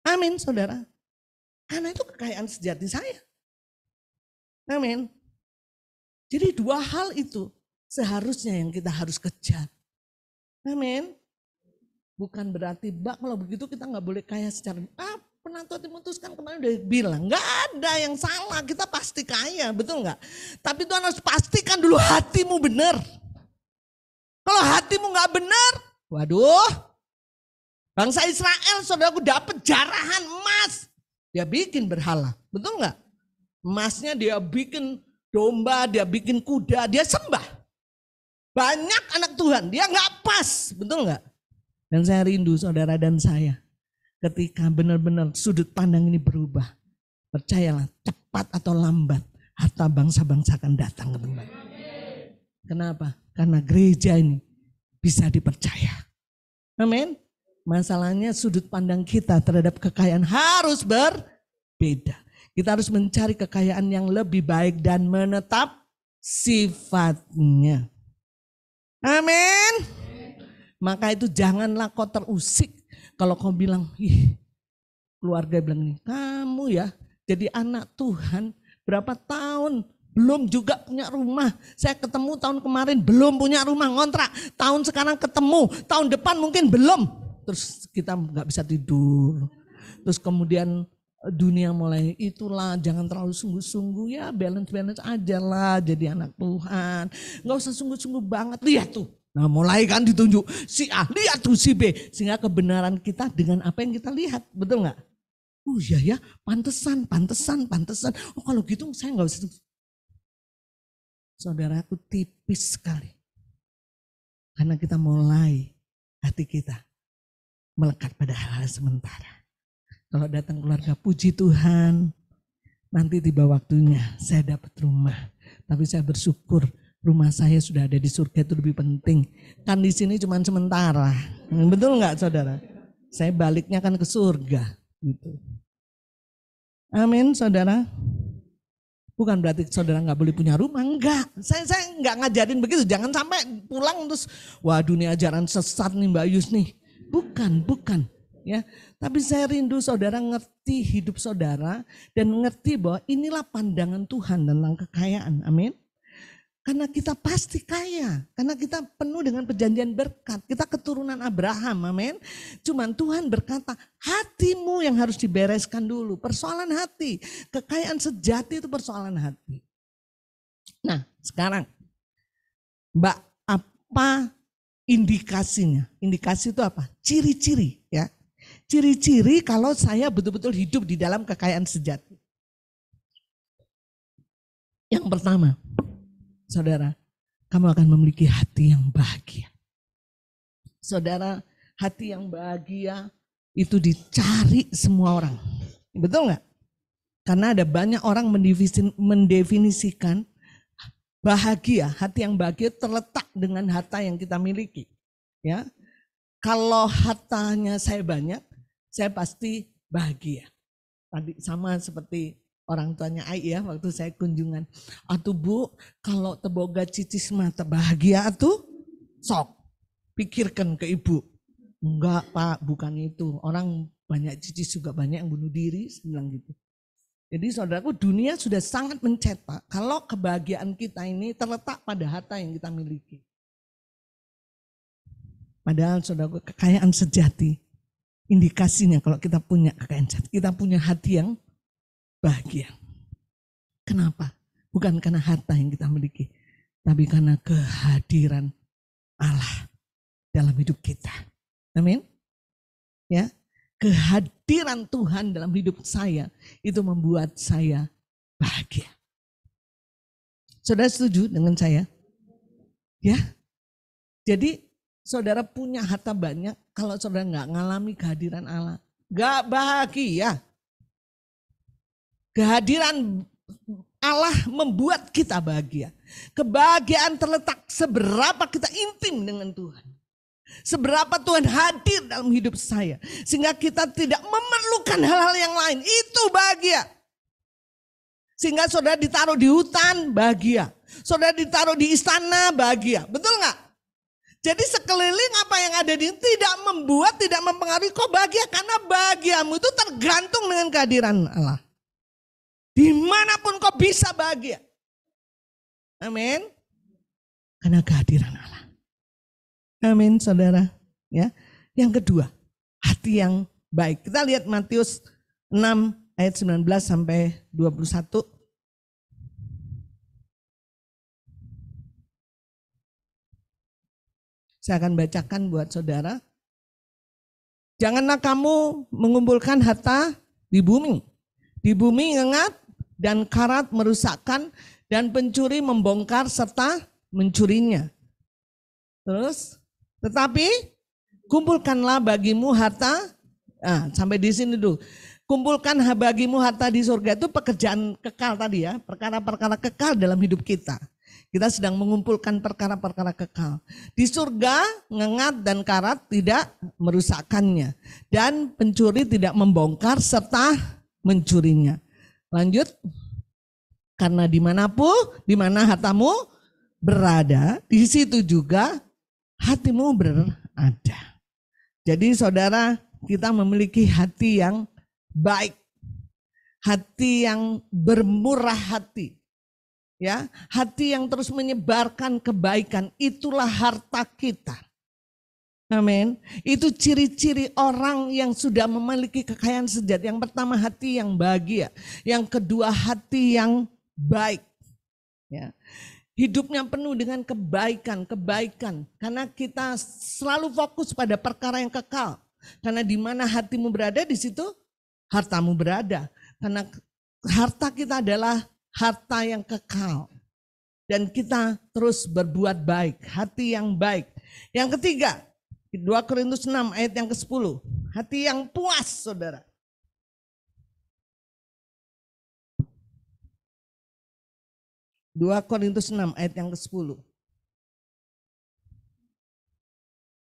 Amin, saudara. Karena itu kekayaan sejati saya. Amin. Jadi dua hal itu seharusnya yang kita harus kejar. Amin. Bukan berarti, Mbak, kalau begitu kita nggak boleh kaya secara penantu Timotius kan kemarin udah bilang, nggak ada yang salah, kita pasti kaya, betul nggak? Tapi Tuhan harus pastikan dulu hatimu benar. Kalau hatimu nggak benar, waduh, bangsa Israel, saudaraku, dapat jarahan emas, dia bikin berhala, betul nggak? Emasnya dia bikin domba, dia bikin kuda, dia sembah. Banyak anak Tuhan, dia nggak pas, betul nggak? Dan saya rindu saudara dan saya, ketika benar-benar sudut pandang ini berubah, percayalah cepat atau lambat harta bangsa-bangsa akan datang ke tempat. Kenapa? Karena gereja ini bisa dipercaya. Amin. Masalahnya sudut pandang kita terhadap kekayaan harus berbeda. Kita harus mencari kekayaan yang lebih baik dan menetap sifatnya. Amin. Maka itu janganlah kau terusik kalau kau bilang, keluarga bilang ini, kamu ya jadi anak Tuhan berapa tahun belum juga punya rumah. Saya ketemu tahun kemarin belum punya rumah, ngontrak. Tahun sekarang ketemu, tahun depan mungkin belum. Terus kita nggak bisa tidur. Terus kemudian dunia mulai itulah, jangan terlalu sungguh-sungguh ya, balance aja lah jadi anak Tuhan. Nggak usah sungguh-sungguh banget, lihat tuh. Nah mulai kan ditunjuk si A, lihat tuh si B. Sehingga kebenaran kita dengan apa yang kita lihat, betul nggak? Oh iya ya, pantesan. Oh kalau gitu saya nggak usah. Saudaraku, tipis sekali. Karena kita mulai hati kita melekat pada hal-hal sementara. Kalau datang keluarga, puji Tuhan, nanti tiba waktunya saya dapat rumah. Tapi saya bersyukur rumah saya sudah ada di surga, itu lebih penting. Kan di sini cuma sementara. Betul nggak, saudara? Saya baliknya kan ke surga. Gitu. Amin, saudara. Bukan berarti saudara nggak boleh punya rumah, enggak. Saya nggak ngajarin begitu. Jangan sampai pulang terus, wah dunia ajaran sesat nih Mbak Yus nih. Bukan. Ya, tapi saya rindu saudara ngerti hidup saudara dan ngerti bahwa inilah pandangan Tuhan tentang kekayaan. Amin. Karena kita pasti kaya, karena kita penuh dengan perjanjian berkat. Kita keturunan Abraham, amin. Cuman Tuhan berkata, hatimu yang harus dibereskan dulu. Persoalan hati, kekayaan sejati itu persoalan hati. Nah sekarang, Mbak, apa indikasinya? Indikasi itu apa? Ciri-ciri ya. Ciri-ciri kalau saya betul-betul hidup di dalam kekayaan sejati. Yang pertama, saudara, kamu akan memiliki hati yang bahagia. Saudara, hati yang bahagia itu dicari semua orang. Betul nggak? Karena ada banyak orang mendefinisikan bahagia, hati yang bahagia terletak dengan harta yang kita miliki. Ya, kalau hartanya saya banyak, saya pasti bahagia. Tadi sama seperti orang tuanya Ai ya, waktu saya kunjungan. Atuh Bu, kalau teboga cicis mah bahagia atuh sok. Pikirkan ke ibu. Enggak Pak, bukan itu. Orang banyak cicis juga banyak yang bunuh diri, bilang gitu. Jadi saudaraku, dunia sudah sangat mencetak kalau kebahagiaan kita ini terletak pada harta yang kita miliki. Padahal saudaraku, kekayaan sejati, indikasinya kalau kita punya kekayaan sejati, kita punya hati yang bahagia. Kenapa? Bukan karena harta yang kita miliki, tapi karena kehadiran Allah dalam hidup kita. Amin. Ya, kehadiran Tuhan dalam hidup saya itu membuat saya bahagia. Saudara setuju dengan saya? Ya. Jadi saudara punya harta banyak, kalau saudara nggak ngalami kehadiran Allah, nggak bahagia. Kehadiran Allah membuat kita bahagia. Kebahagiaan terletak seberapa kita intim dengan Tuhan. Seberapa Tuhan hadir dalam hidup saya. Sehingga kita tidak memerlukan hal-hal yang lain. Itu bahagia. Sehingga saudara ditaruh di hutan, bahagia. Saudara ditaruh di istana, bahagia. Betul nggak? Jadi sekeliling apa yang ada di tidak membuat, tidak mempengaruhi kau bahagia. Karena bahagiamu itu tergantung dengan kehadiran Allah. Dimanapun kau bisa bahagia. Amin. Karena kehadiran Allah. Amin saudara. Ya. Yang kedua, hati yang baik. Kita lihat Matius 6 ayat 19 sampai 21. Saya akan bacakan buat saudara. Janganlah kamu mengumpulkan harta di bumi. Di bumi ngengat dan karat merusakkan dan pencuri membongkar serta mencurinya. Terus, tetapi kumpulkanlah bagimu harta, sampai di sini dulu. Kumpulkan bagimu harta di surga, itu pekerjaan kekal tadi ya, perkara-perkara kekal dalam hidup kita. Kita sedang mengumpulkan perkara-perkara kekal. Di surga ngengat dan karat tidak merusakkannya. Dan pencuri tidak membongkar serta mencurinya. Lanjut. Karena dimanapun, dimana hartamu berada, di situ juga hatimu berada. Jadi saudara, kita memiliki hati yang baik. Hati yang bermurah hati. Ya, hati yang terus menyebarkan kebaikan, itulah harta kita. Amin. Itu ciri-ciri orang yang sudah memiliki kekayaan sejati. Yang pertama, hati yang bahagia. Yang kedua, hati yang baik. Ya. Hidupnya penuh dengan kebaikan. Karena kita selalu fokus pada perkara yang kekal. Karena di mana hatimu berada, di situ hartamu berada. Karena harta kita adalah harta yang kekal. Dan kita terus berbuat baik. Hati yang baik. Yang ketiga, 2 Korintus 6 ayat yang ke-10. Hati yang puas, saudara. Dua Korintus 6 ayat yang ke-10.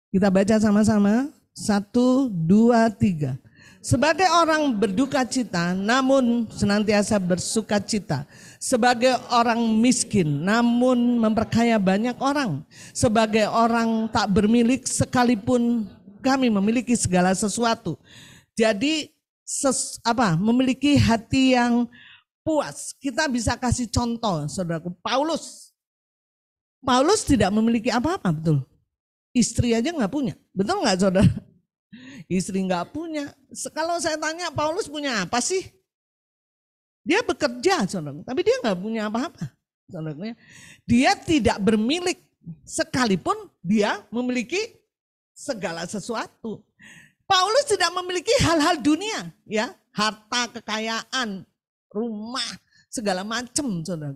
Kita baca sama-sama. 1, 2, 3. Sebagai orang berduka cita, namun senantiasa bersuka cita. Sebagai orang miskin, namun memperkaya banyak orang. Sebagai orang tak bermilik, sekalipun kami memiliki segala sesuatu. Jadi memiliki hati yang puas. Kita bisa kasih contoh, saudaraku. Paulus tidak memiliki apa-apa, betul. Istri aja nggak punya, betul nggak saudara? Istri nggak punya. Kalau saya tanya Paulus punya apa sih? Dia bekerja, saudara, tapi dia nggak punya apa-apa. Saudara, dia tidak bermilik, sekalipun dia memiliki segala sesuatu. Paulus tidak memiliki hal-hal dunia, ya, harta, kekayaan, rumah, segala macam, saudara.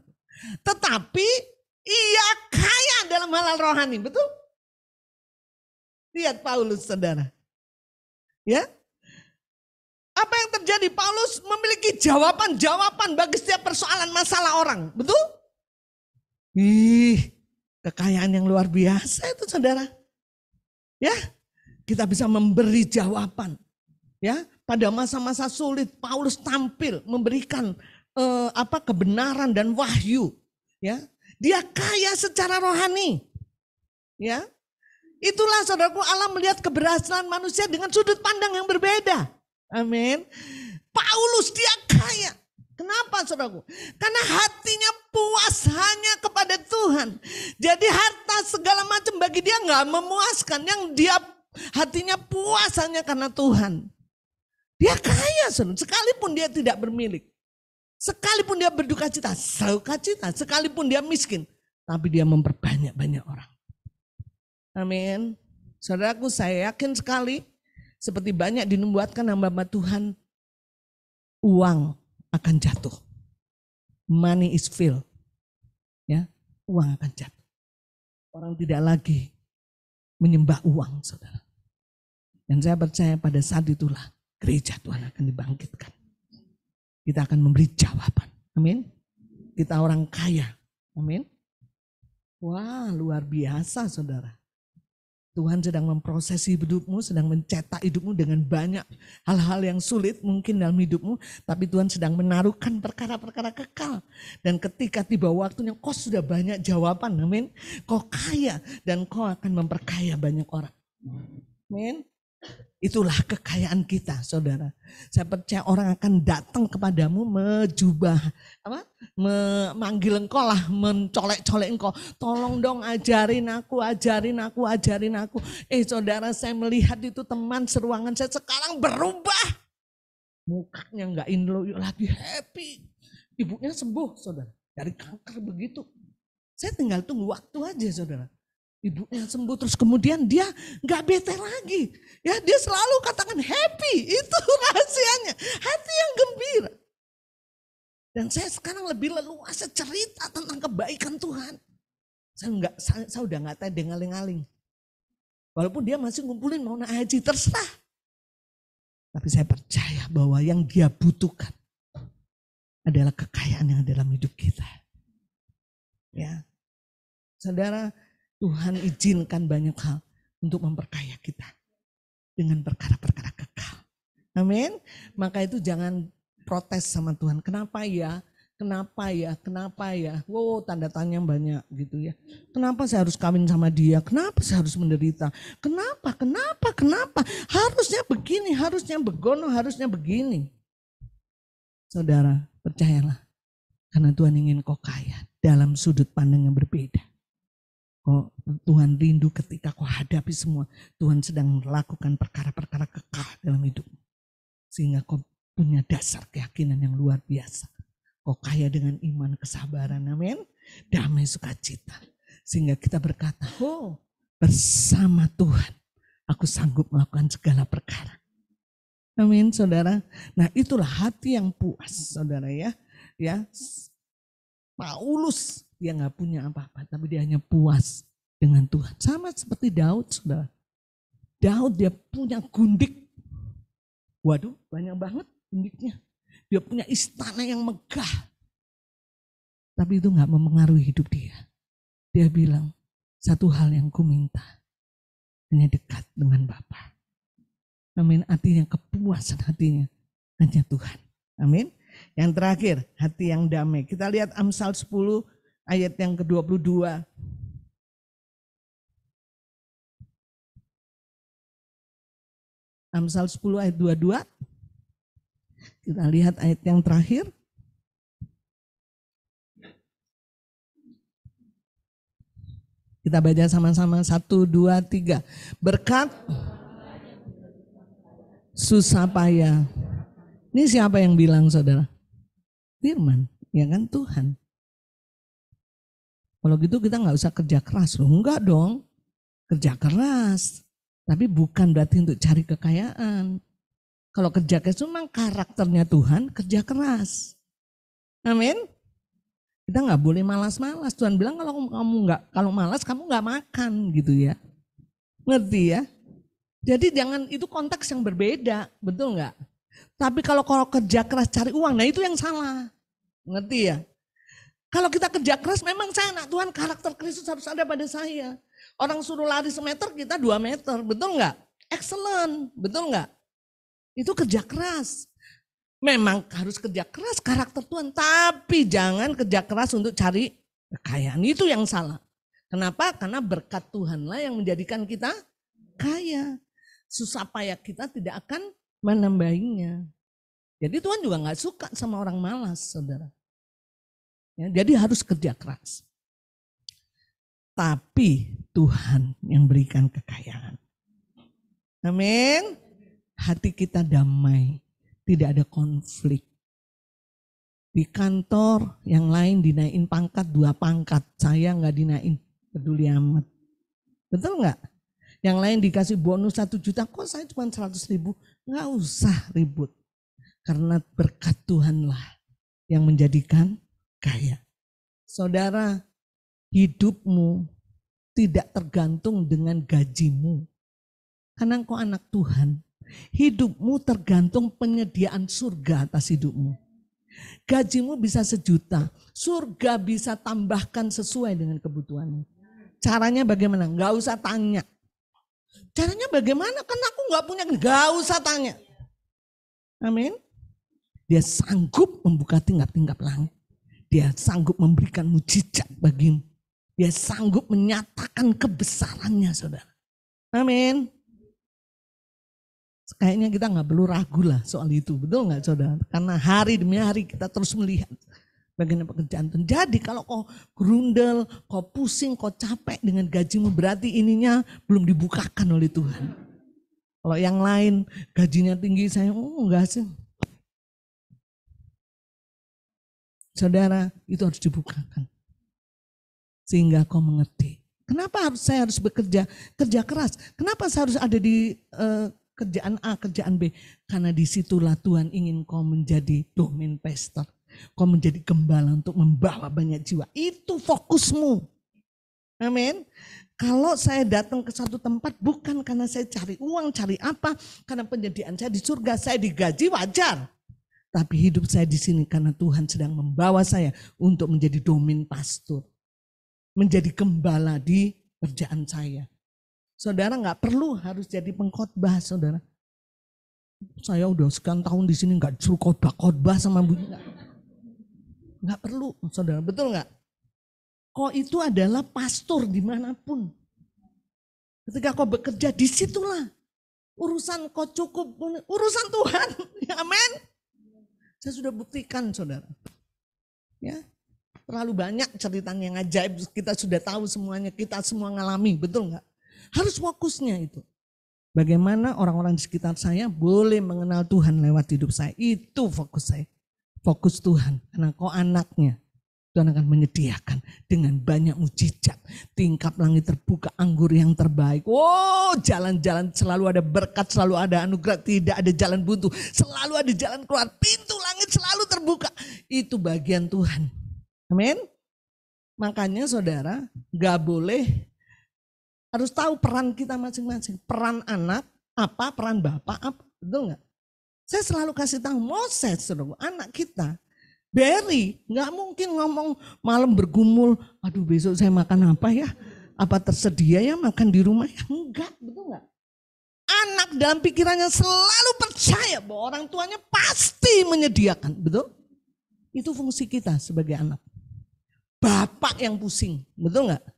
Tetapi ia kaya dalam hal rohani, betul? Lihat Paulus, saudara. Ya, apa yang terjadi? Paulus memiliki jawaban bagi setiap persoalan masalah orang, betul? Kekayaan yang luar biasa itu saudara. Ya, kita bisa memberi jawaban. Ya, pada masa-masa sulit Paulus tampil memberikan kebenaran dan wahyu. Ya, dia kaya secara rohani. Ya, itulah saudaraku, Allah melihat keberhasilan manusia dengan sudut pandang yang berbeda. Amin. Paulus dia kaya. Kenapa saudaraku? Karena hatinya puas hanya kepada Tuhan. Jadi harta segala macam bagi dia nggak memuaskan. Yang dia hatinya puas hanya karena Tuhan. Dia kaya saudara. Sekalipun dia tidak bermilik. Sekalipun dia berduka cita, sukacita. Sekalipun dia miskin. Tapi dia memperbanyak banyak orang. Amin. Saudaraku, saya yakin sekali. Seperti banyak dinubuatkan hamba Tuhan. Uang akan jatuh. Money is filled. Ya, uang akan jatuh. Orang tidak lagi menyembah uang, saudara. Dan saya percaya pada saat itulah gereja Tuhan akan dibangkitkan. Kita akan memberi jawaban. Amin. Kita orang kaya. Amin. Wah, luar biasa saudara. Tuhan sedang memproses hidupmu, sedang mencetak hidupmu dengan banyak hal-hal yang sulit mungkin dalam hidupmu. Tapi Tuhan sedang menaruhkan perkara-perkara kekal. Dan ketika tiba waktunya kau sudah banyak jawaban, amin. Kau kaya dan kau akan memperkaya banyak orang. Amin. Itulah kekayaan kita saudara. Saya percaya orang akan datang kepadamu memanggil engkau lah, mencolek-colek engkau. Tolong dong ajarin aku. Saudara, saya melihat itu teman seruangan saya sekarang berubah. Mukanya enggak inloyo lagi, happy. Ibunya sembuh saudara, dari kanker begitu. Saya tinggal tunggu waktu aja saudara. Ibunya sembuh terus kemudian dia nggak bete lagi. Ya, dia selalu katakan happy. Itu rahasianya. Hati yang gembira. Dan saya sekarang lebih leluasa cerita tentang kebaikan Tuhan. Saya udah nggak tahu dengaling-aling. Walaupun dia masih ngumpulin mau naik haji, terserah. Tapi saya percaya bahwa yang dia butuhkan adalah kekayaan yang dalam hidup kita. Ya, saudara, Tuhan izinkan banyak hal untuk memperkaya kita dengan perkara-perkara kekal. Amin. Maka itu jangan protes sama Tuhan. Kenapa ya? Wow, tanda tanya banyak gitu ya. Kenapa saya harus kawin sama dia? Kenapa saya harus menderita? Kenapa? Harusnya begini, harusnya begono, harusnya begini. Saudara, percayalah. Karena Tuhan ingin kau kaya dalam sudut pandang yang berbeda. Tuhan rindu ketika kau hadapi semua. Tuhan sedang melakukan perkara-perkara kekal dalam hidupmu. Sehingga kau punya dasar keyakinan yang luar biasa. Kau kaya dengan iman, kesabaran, amin. Damai, sukacita. Sehingga kita berkata, bersama Tuhan aku sanggup melakukan segala perkara. Amin saudara. Nah itulah hati yang puas saudara ya. Paulus dia nggak punya apa-apa, tapi dia hanya puas dengan Tuhan. Sama seperti Daud, saudara. Daud dia punya gundik. Waduh, banyak banget gundiknya. Dia punya istana yang megah. Tapi itu nggak mempengaruhi hidup dia. Dia bilang, satu hal yang ku minta, hanya dekat dengan Bapa. Amin, artinya kepuasan hatinya hanya Tuhan. Amin. Yang terakhir, hati yang damai. Kita lihat Amsal 10 ayat yang ke-22. Amsal 10 ayat 22. Kita lihat ayat yang terakhir. Kita baca sama-sama 1, 2, 3. Berkat susah payah. Ini siapa yang bilang saudara? Firman, ya kan Tuhan. Kalau gitu kita nggak usah kerja keras loh. Enggak dong, kerja keras. Tapi bukan berarti untuk cari kekayaan. Kalau kerja keras memang karakternya Tuhan, kerja keras. Amin. Kita nggak boleh malas-malas. Tuhan bilang kalau malas kamu nggak makan gitu ya. Ngerti ya? Jadi jangan, itu konteks yang berbeda, betul nggak? Tapi kalau kerja keras cari uang, nah itu yang salah. Ngerti ya? Kalau kita kerja keras, memang saya anak Tuhan, karakter Kristus harus ada pada saya. Orang suruh lari semeter, kita 2 meter, betul nggak? Excellent, betul nggak? Itu kerja keras. Memang harus kerja keras karakter Tuhan, tapi jangan kerja keras untuk cari kekayaan. Itu yang salah. Kenapa? Karena berkat Tuhanlah yang menjadikan kita kaya. Susah payah kita tidak akan menambahinya. Jadi Tuhan juga nggak suka sama orang malas, saudara. Ya, jadi harus kerja keras. Tapi Tuhan yang berikan kekayaan. Amin. Hati kita damai. Tidak ada konflik. Di kantor yang lain dinaikin pangkat 2 pangkat. Saya nggak dinaikin, peduli amat. Betul nggak? Yang lain dikasih bonus 1 juta, kok saya cuma 100.000? Nggak usah ribut. Karena berkat Tuhanlah yang menjadikan kaya. Saudara, hidupmu tidak tergantung dengan gajimu. Karena engkau anak Tuhan. Hidupmu tergantung penyediaan surga atas hidupmu. Gajimu bisa 1 juta, surga bisa tambahkan sesuai dengan kebutuhanmu. Caranya bagaimana? Gak usah tanya. Caranya bagaimana? Karena aku gak punya, gak usah tanya. Amin. Dia sanggup membuka tingkap-tingkap langit. Dia sanggup memberikan mujizat bagimu. Dia sanggup menyatakan kebesarannya, saudara. Amin. Kayaknya kita nggak perlu ragu lah soal itu, betul nggak saudara? Karena hari demi hari kita terus melihat bagaimana pekerjaan Tuhan. Jadi kalau kau grundel, kau pusing, kau capek dengan gajimu, berarti ininya belum dibukakan oleh Tuhan. Kalau yang lain gajinya tinggi, saya enggak sih. Saudara, itu harus dibukakan. Sehingga kau mengerti. Kenapa saya harus bekerja keras? Kenapa saya harus ada di kerjaan A, kerjaan B? Karena disitulah Tuhan ingin kau menjadi domain pastor. Kau menjadi gembala untuk membawa banyak jiwa. Itu fokusmu. Amin. Kalau saya datang ke satu tempat bukan karena saya cari uang, cari apa. Karena penyediaan saya di surga, saya digaji wajar. Tapi hidup saya di sini karena Tuhan sedang membawa saya untuk menjadi domain pastor. Menjadi gembala di kerjaan saya. Saudara nggak perlu harus jadi pengkhotbah, saudara. Saya udah sekian tahun di sini nggak disuruh khotbah sama Bu. Nggak perlu, saudara. Betul nggak? Kau itu adalah pastor dimanapun. Ketika kau bekerja disitulah urusan kau cukup, urusan Tuhan. Amin. Saya sudah buktikan, saudara. Ya, terlalu banyak cerita yang ajaib. Kita sudah tahu semuanya. Kita semua ngalami, betul nggak? Harus fokusnya itu. Bagaimana orang-orang di sekitar saya boleh mengenal Tuhan lewat hidup saya. Itu fokus saya. Fokus Tuhan. Karena kau anaknya. Tuhan akan menyediakan dengan banyak mujizat. Tingkap langit terbuka, anggur yang terbaik. Oh, jalan-jalan selalu ada berkat, selalu ada anugerah. Tidak ada jalan buntu. Selalu ada jalan keluar. Pintu langit selalu terbuka. Itu bagian Tuhan. Amin. Makanya saudara gak boleh. Harus tahu peran kita masing-masing. Peran anak apa, peran bapak apa. Betul nggak? Saya selalu kasih tahu Moses, anak kita. Barry nggak mungkin ngomong malam bergumul. Aduh besok saya makan apa ya? Apa tersedia ya makan di rumah? Ya enggak, betul nggak? Anak dalam pikirannya selalu percaya bahwa orang tuanya pasti menyediakan. Betul? Itu fungsi kita sebagai anak. Bapak yang pusing. Betul nggak?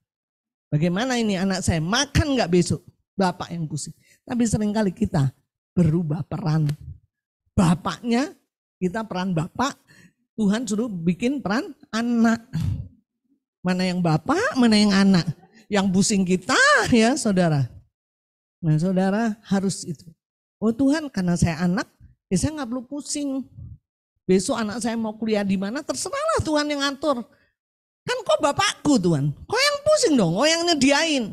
Bagaimana ini anak saya makan nggak besok? Bapak yang pusing. Tapi seringkali kita berubah peran. Bapaknya kita peran bapak. Tuhan suruh bikin peran anak. Mana yang bapak, mana yang anak. Yang pusing kita ya saudara. Nah saudara harus itu. Oh Tuhan karena saya anak, ya saya nggak perlu pusing. Besok anak saya mau kuliah di mana terserahlah Tuhan yang ngatur. Kan kok bapakku Tuhan, kok yang pusing dong, kok yang nyediain.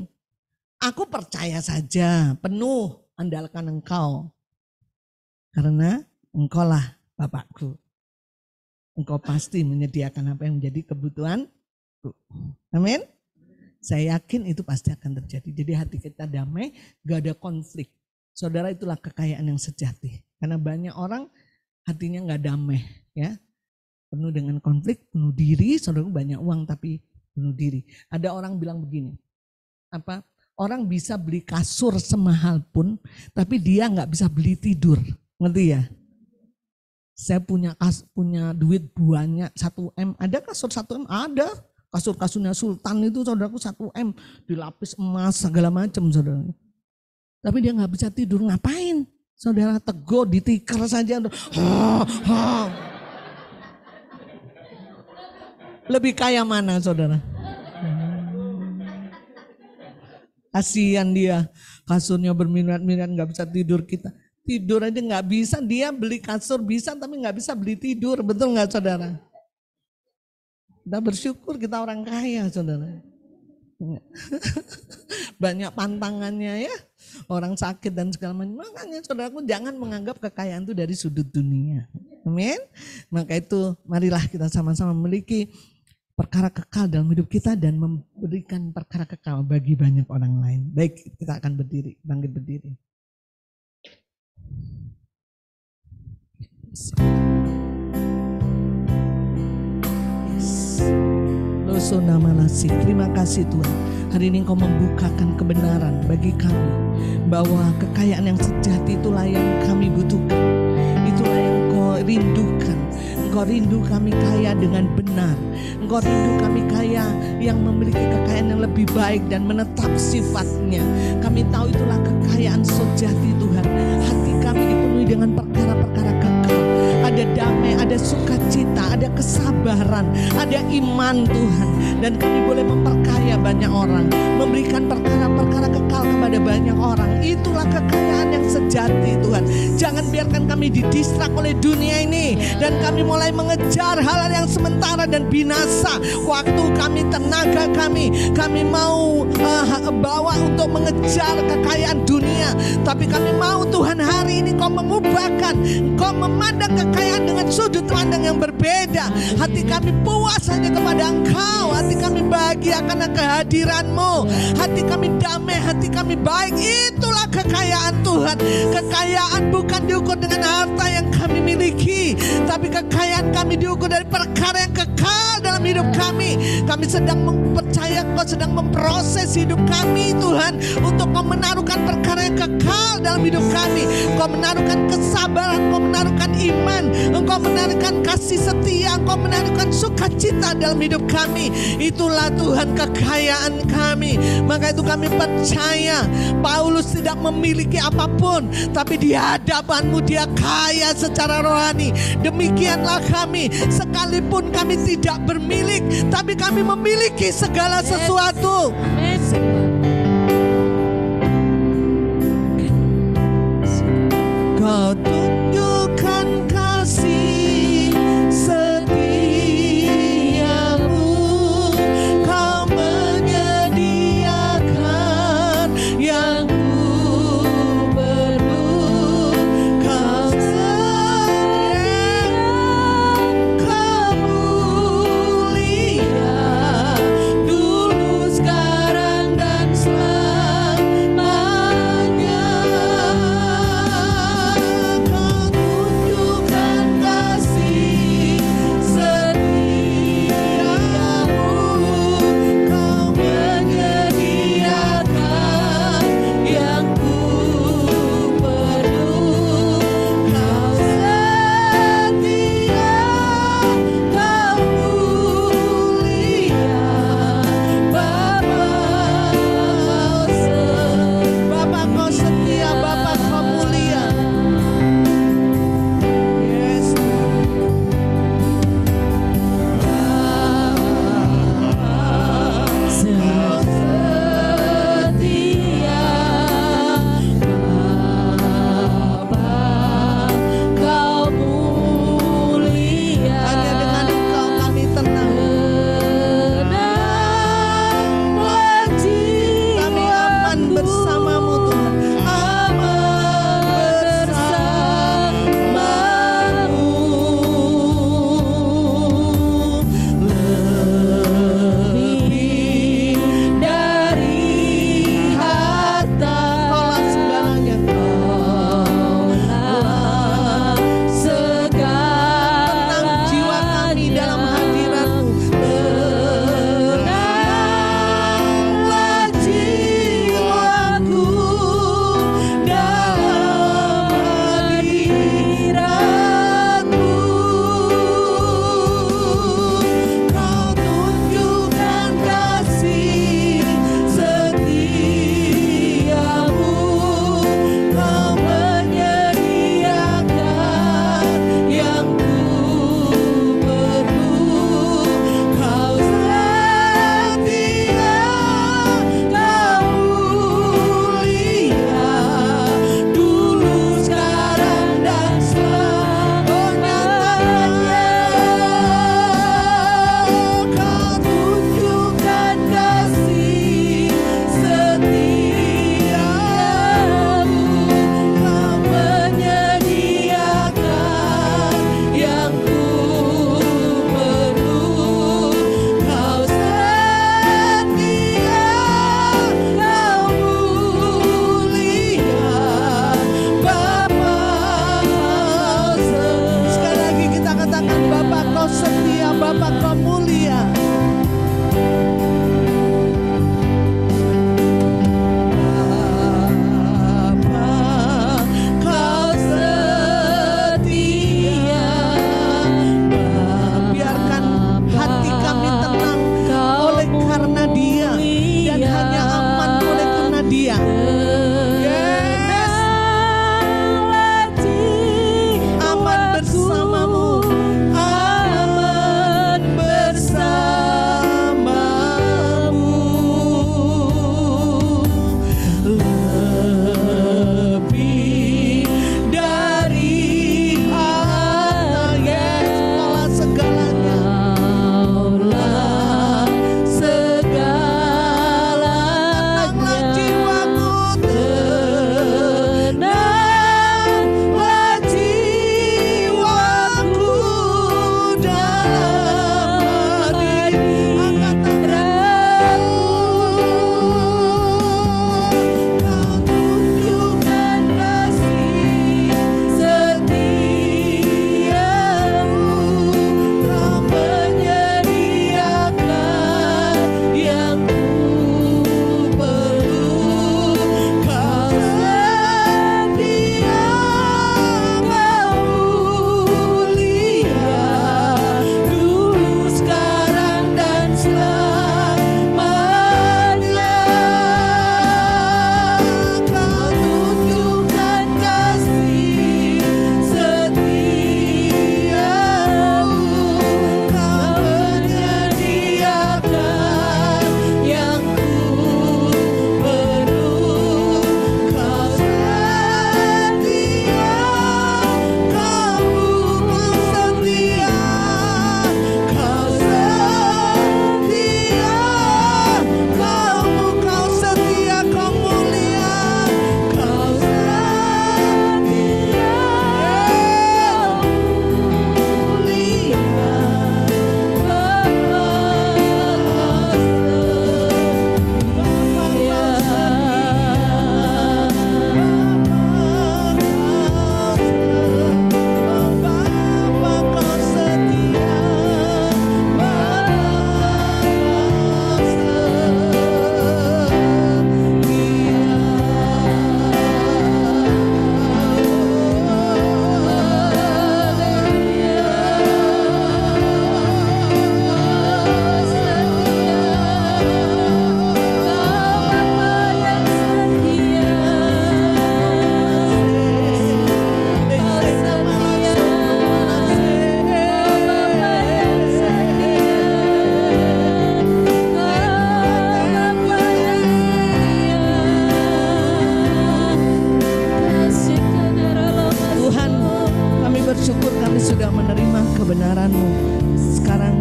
Aku percaya saja, penuh andalkan engkau. Karena engkau lah bapakku. Engkau pasti menyediakan apa yang menjadi kebutuhan. Amin. Saya yakin itu pasti akan terjadi. Jadi hati kita damai, gak ada konflik. Saudara itulah kekayaan yang sejati. Karena banyak orang hatinya gak damai. Ya. Penuh dengan konflik, penuh diri, saudaraku banyak uang tapi penuh diri. Ada orang bilang begini, orang bisa beli kasur semahal pun, tapi dia nggak bisa beli tidur, ngerti ya? Saya punya duit banyak 1 M, ada kasur 1 M, ada kasur-kasurnya Sultan itu saudaraku 1 M, dilapis emas segala macam saudara. Tapi dia nggak bisa tidur, ngapain? Saudara tegur, ditikar saja. Lebih kaya mana saudara? Kasihan dia, kasurnya berminat-minat nggak bisa tidur, kita tidur aja nggak bisa. Dia beli kasur bisa tapi nggak bisa beli tidur, betul nggak saudara? Kita bersyukur kita orang kaya saudara. Banyak pantangannya ya, orang sakit dan segala macam. Makanya saudaraku jangan menganggap kekayaan itu dari sudut dunia. Amin. Maka itu marilah kita sama-sama memiliki perkara kekal dalam hidup kita dan memberikan perkara kekal bagi banyak orang lain. Baik, kita akan berdiri, bangkit berdiri. Loso nama nasi. Terima kasih Tuhan. Hari ini Engkau membukakan kebenaran bagi kami bahwa kekayaan yang sejati itulah yang kami butuhkan. Itulah yang Engkau rindukan. Engkau rindu kami kaya dengan benar. Engkau rindu kami kaya yang memiliki kekayaan yang lebih baik dan menetap sifatnya. Kami tahu itulah kekayaan sejati Tuhan. Hati kami dipenuhi dengan perkara-perkara kekal. Ada damai, ada sukacita, ada kesabaran, ada iman Tuhan. Dan kami boleh memperkaya banyak orang, memberikan perkara-perkara kekal kepada banyak orang. Itulah kekayaan yang sejati Tuhan. Jangan biarkan kami didistrak oleh dunia ini dan kami mulai mengejar hal-hal yang sementara dan binasa. Waktu kami, tenaga kami mau bawa untuk mengejar kekayaan dunia. Tapi kami mau Tuhan hari ini Kau mengubahkan, Kau memandang kekayaan dengan sudut pandang yang berbeda. Hati kami puas hanya kepada Engkau. Hati kami bahagia karena kehadiran-Mu. Hati kami damai, hati kami baik. Itulah kekayaan Tuhan. Kekayaan bukan diukur dengan harta yang kami miliki, tapi kekayaan kami diukur dari perkara yang kekal dalam hidup kami. Kami sedang percaya Engkau sedang memproses hidup kami Tuhan, untuk Kau menaruhkan perkara yang kekal dalam hidup kami. Kau menaruhkan kesabaran, Kau menaruhkan iman, Engkau menaruhkan kasih setia, Engkau menaruhkan sukacita dalam hidup kami. Itulah Tuhan kekayaan kami. Maka itu kami percaya Paulus tidak memiliki apapun, tapi di hadapan-Mu dia kaya secara rohani. Demikianlah kami, sekalipun kami tidak bermilik, tapi kami memiliki segala sesuatu. Kau tunjukkan kasih setiamu, Kau menyediakan yang ku perlu. Kau sediakan kemuliaan dulu, sekarang dan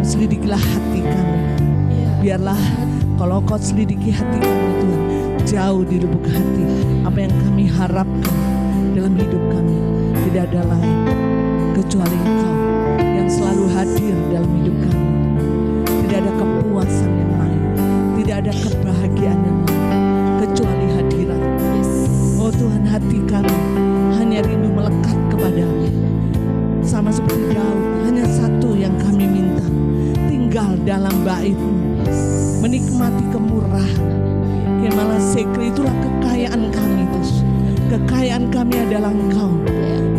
selidikilah hati kami. Biarlah kalau Kau selidiki hati kami Tuhan, jauh di lubuk hati apa yang kami harapkan dalam hidup kami. Tidak ada lain kecuali Engkau yang selalu hadir dalam hidup kami. Tidak ada kepuasan yang lain, tidak ada kebahagiaan yang lain kecuali hadirat. Oh Tuhan, hati kami hanya rindu melekat kepadamu. Sama seperti Daud, hanya satu yang kami minta, tinggal dalam bait-Mu, menikmati kemurahan. Kemala sekre, itulah kekayaan kami Tuhan. Kekayaan kami adalah Engkau.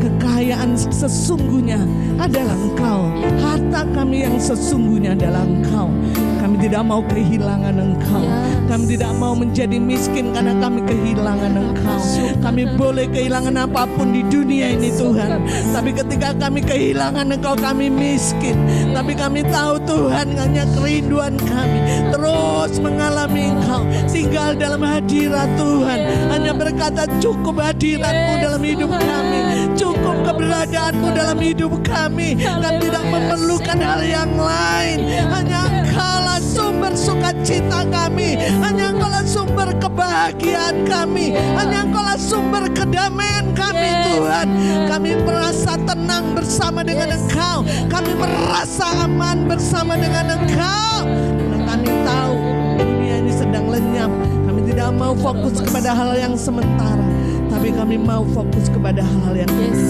Kekayaan sesungguhnya adalah Engkau. Harta kami yang sesungguhnya adalah Engkau. Kami tidak mau kehilangan Engkau. Kami tidak mau menjadi miskin karena kami kehilangan Engkau. Kami boleh kehilangan apapun di dunia ini Tuhan, tapi ketika kami kehilangan Engkau kami miskin. Tapi kami tahu Tuhan, hanya kerinduan kami terus mengalami Engkau, tinggal dalam hadirat Tuhan. Hanya berkata cukup hadirat-Mu dalam hidup kami, cukup keberadaanmu dalam hidup kami. Kami tidak memerlukan hal yang lain. Hanya Engkaulah sumber sukacita kami. Hanya Engkaulah sumber kebahagiaan kami. Hanya Engkaulah sumber kedamaian kami Tuhan. Kami merasa tenang bersama dengan Engkau. Kami merasa aman bersama dengan Engkau. Karena kami tahu dunia ini sedang lenyap. Kami tidak mau fokus kepada hal yang sementara, tapi kami mau fokus kepada hal-hal yang kekal.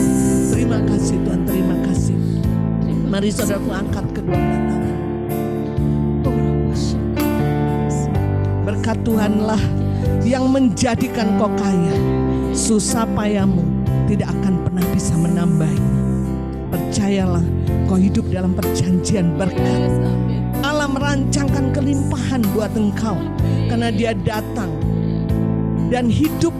Terima kasih Tuhan, terima kasih. Mari saudaraku angkat kedua tangan. Berkat Tuhanlah yang menjadikan kau kaya. Susah payahmu tidak akan pernah bisa menambahinya. Percayalah, kau hidup dalam perjanjian berkat. Allah merancangkan kelimpahan buat engkau karena Dia datang dan hidup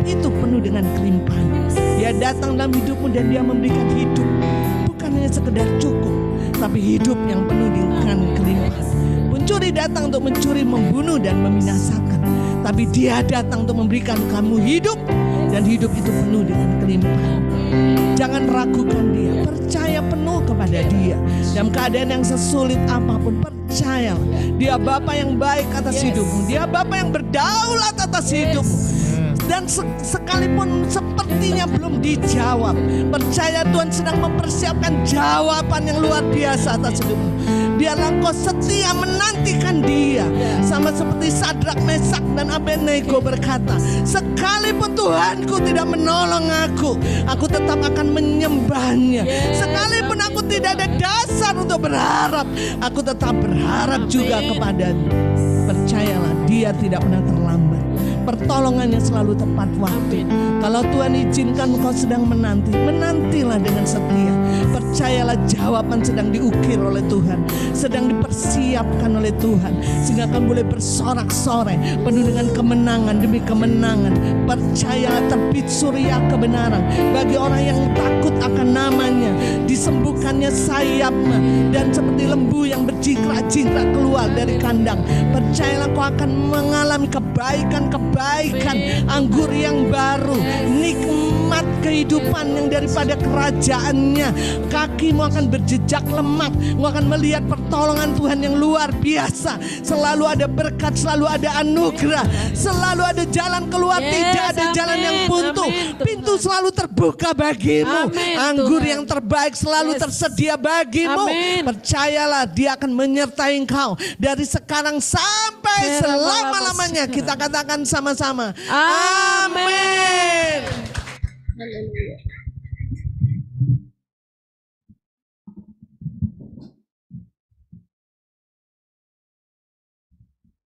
itu penuh dengan kelimpahan. Dia datang dalam hidupmu dan Dia memberikan hidup, bukan hanya sekedar cukup, tapi hidup yang penuh dengan kelimpahan. Pencuri datang untuk mencuri, membunuh dan membinasakan, tapi Dia datang untuk memberikan kamu hidup, dan hidup itu penuh dengan kelimpahan. Jangan ragukan Dia, percaya penuh kepada Dia. Dalam keadaan yang sesulit apapun, percayalah Dia Bapa yang baik atas hidupmu. Dia Bapa yang berdaulat atas hidupmu. Dan sekalipun sepertinya belum dijawab, percaya Tuhan sedang mempersiapkan jawaban yang luar biasa atas hidupmu. Biarlah engkau setia menantikan Dia. Sama seperti Sadrak, Mesak dan Abednego berkata, sekalipun Tuhanku tidak menolong aku tetap akan menyembahnya. Sekalipun aku tidak ada dasar untuk berharap, aku tetap berharap juga kepada-Nya. Percayalah, Dia tidak pernah terlambat. Pertolongannya selalu tepat waktu. Kalau Tuhan izinkan kau sedang menanti, menantilah dengan setia. Percayalah, jawaban sedang diukir oleh Tuhan, sedang dipersiapkan oleh Tuhan, sehingga kamu boleh bersorak-sorai penuh dengan kemenangan demi kemenangan. Percayalah, terbit surya kebenaran bagi orang yang takut akan namanya. Disembuhkannya sayapnya, dan seperti lembu yang berjingkrak-jingkrak keluar dari kandang. Percayalah, kau akan mengalami kebaikan, anggur yang baru, nikmat kehidupan yang daripada kerajaannya. Kakimu akan berjejak lemak, kamu akan melihat pertolongan Tuhan yang luar biasa. Selalu ada berkat, selalu ada anugerah, selalu ada jalan keluar, tidak ada jalan yang buntu. Pintu selalu terbuka bagimu. Anggur yang terbaik selalu tersedia bagimu. Percayalah, Dia akan menyertai engkau dari sekarang sampai selama-lamanya. Kita katakan sama-sama, amin. Haleluya.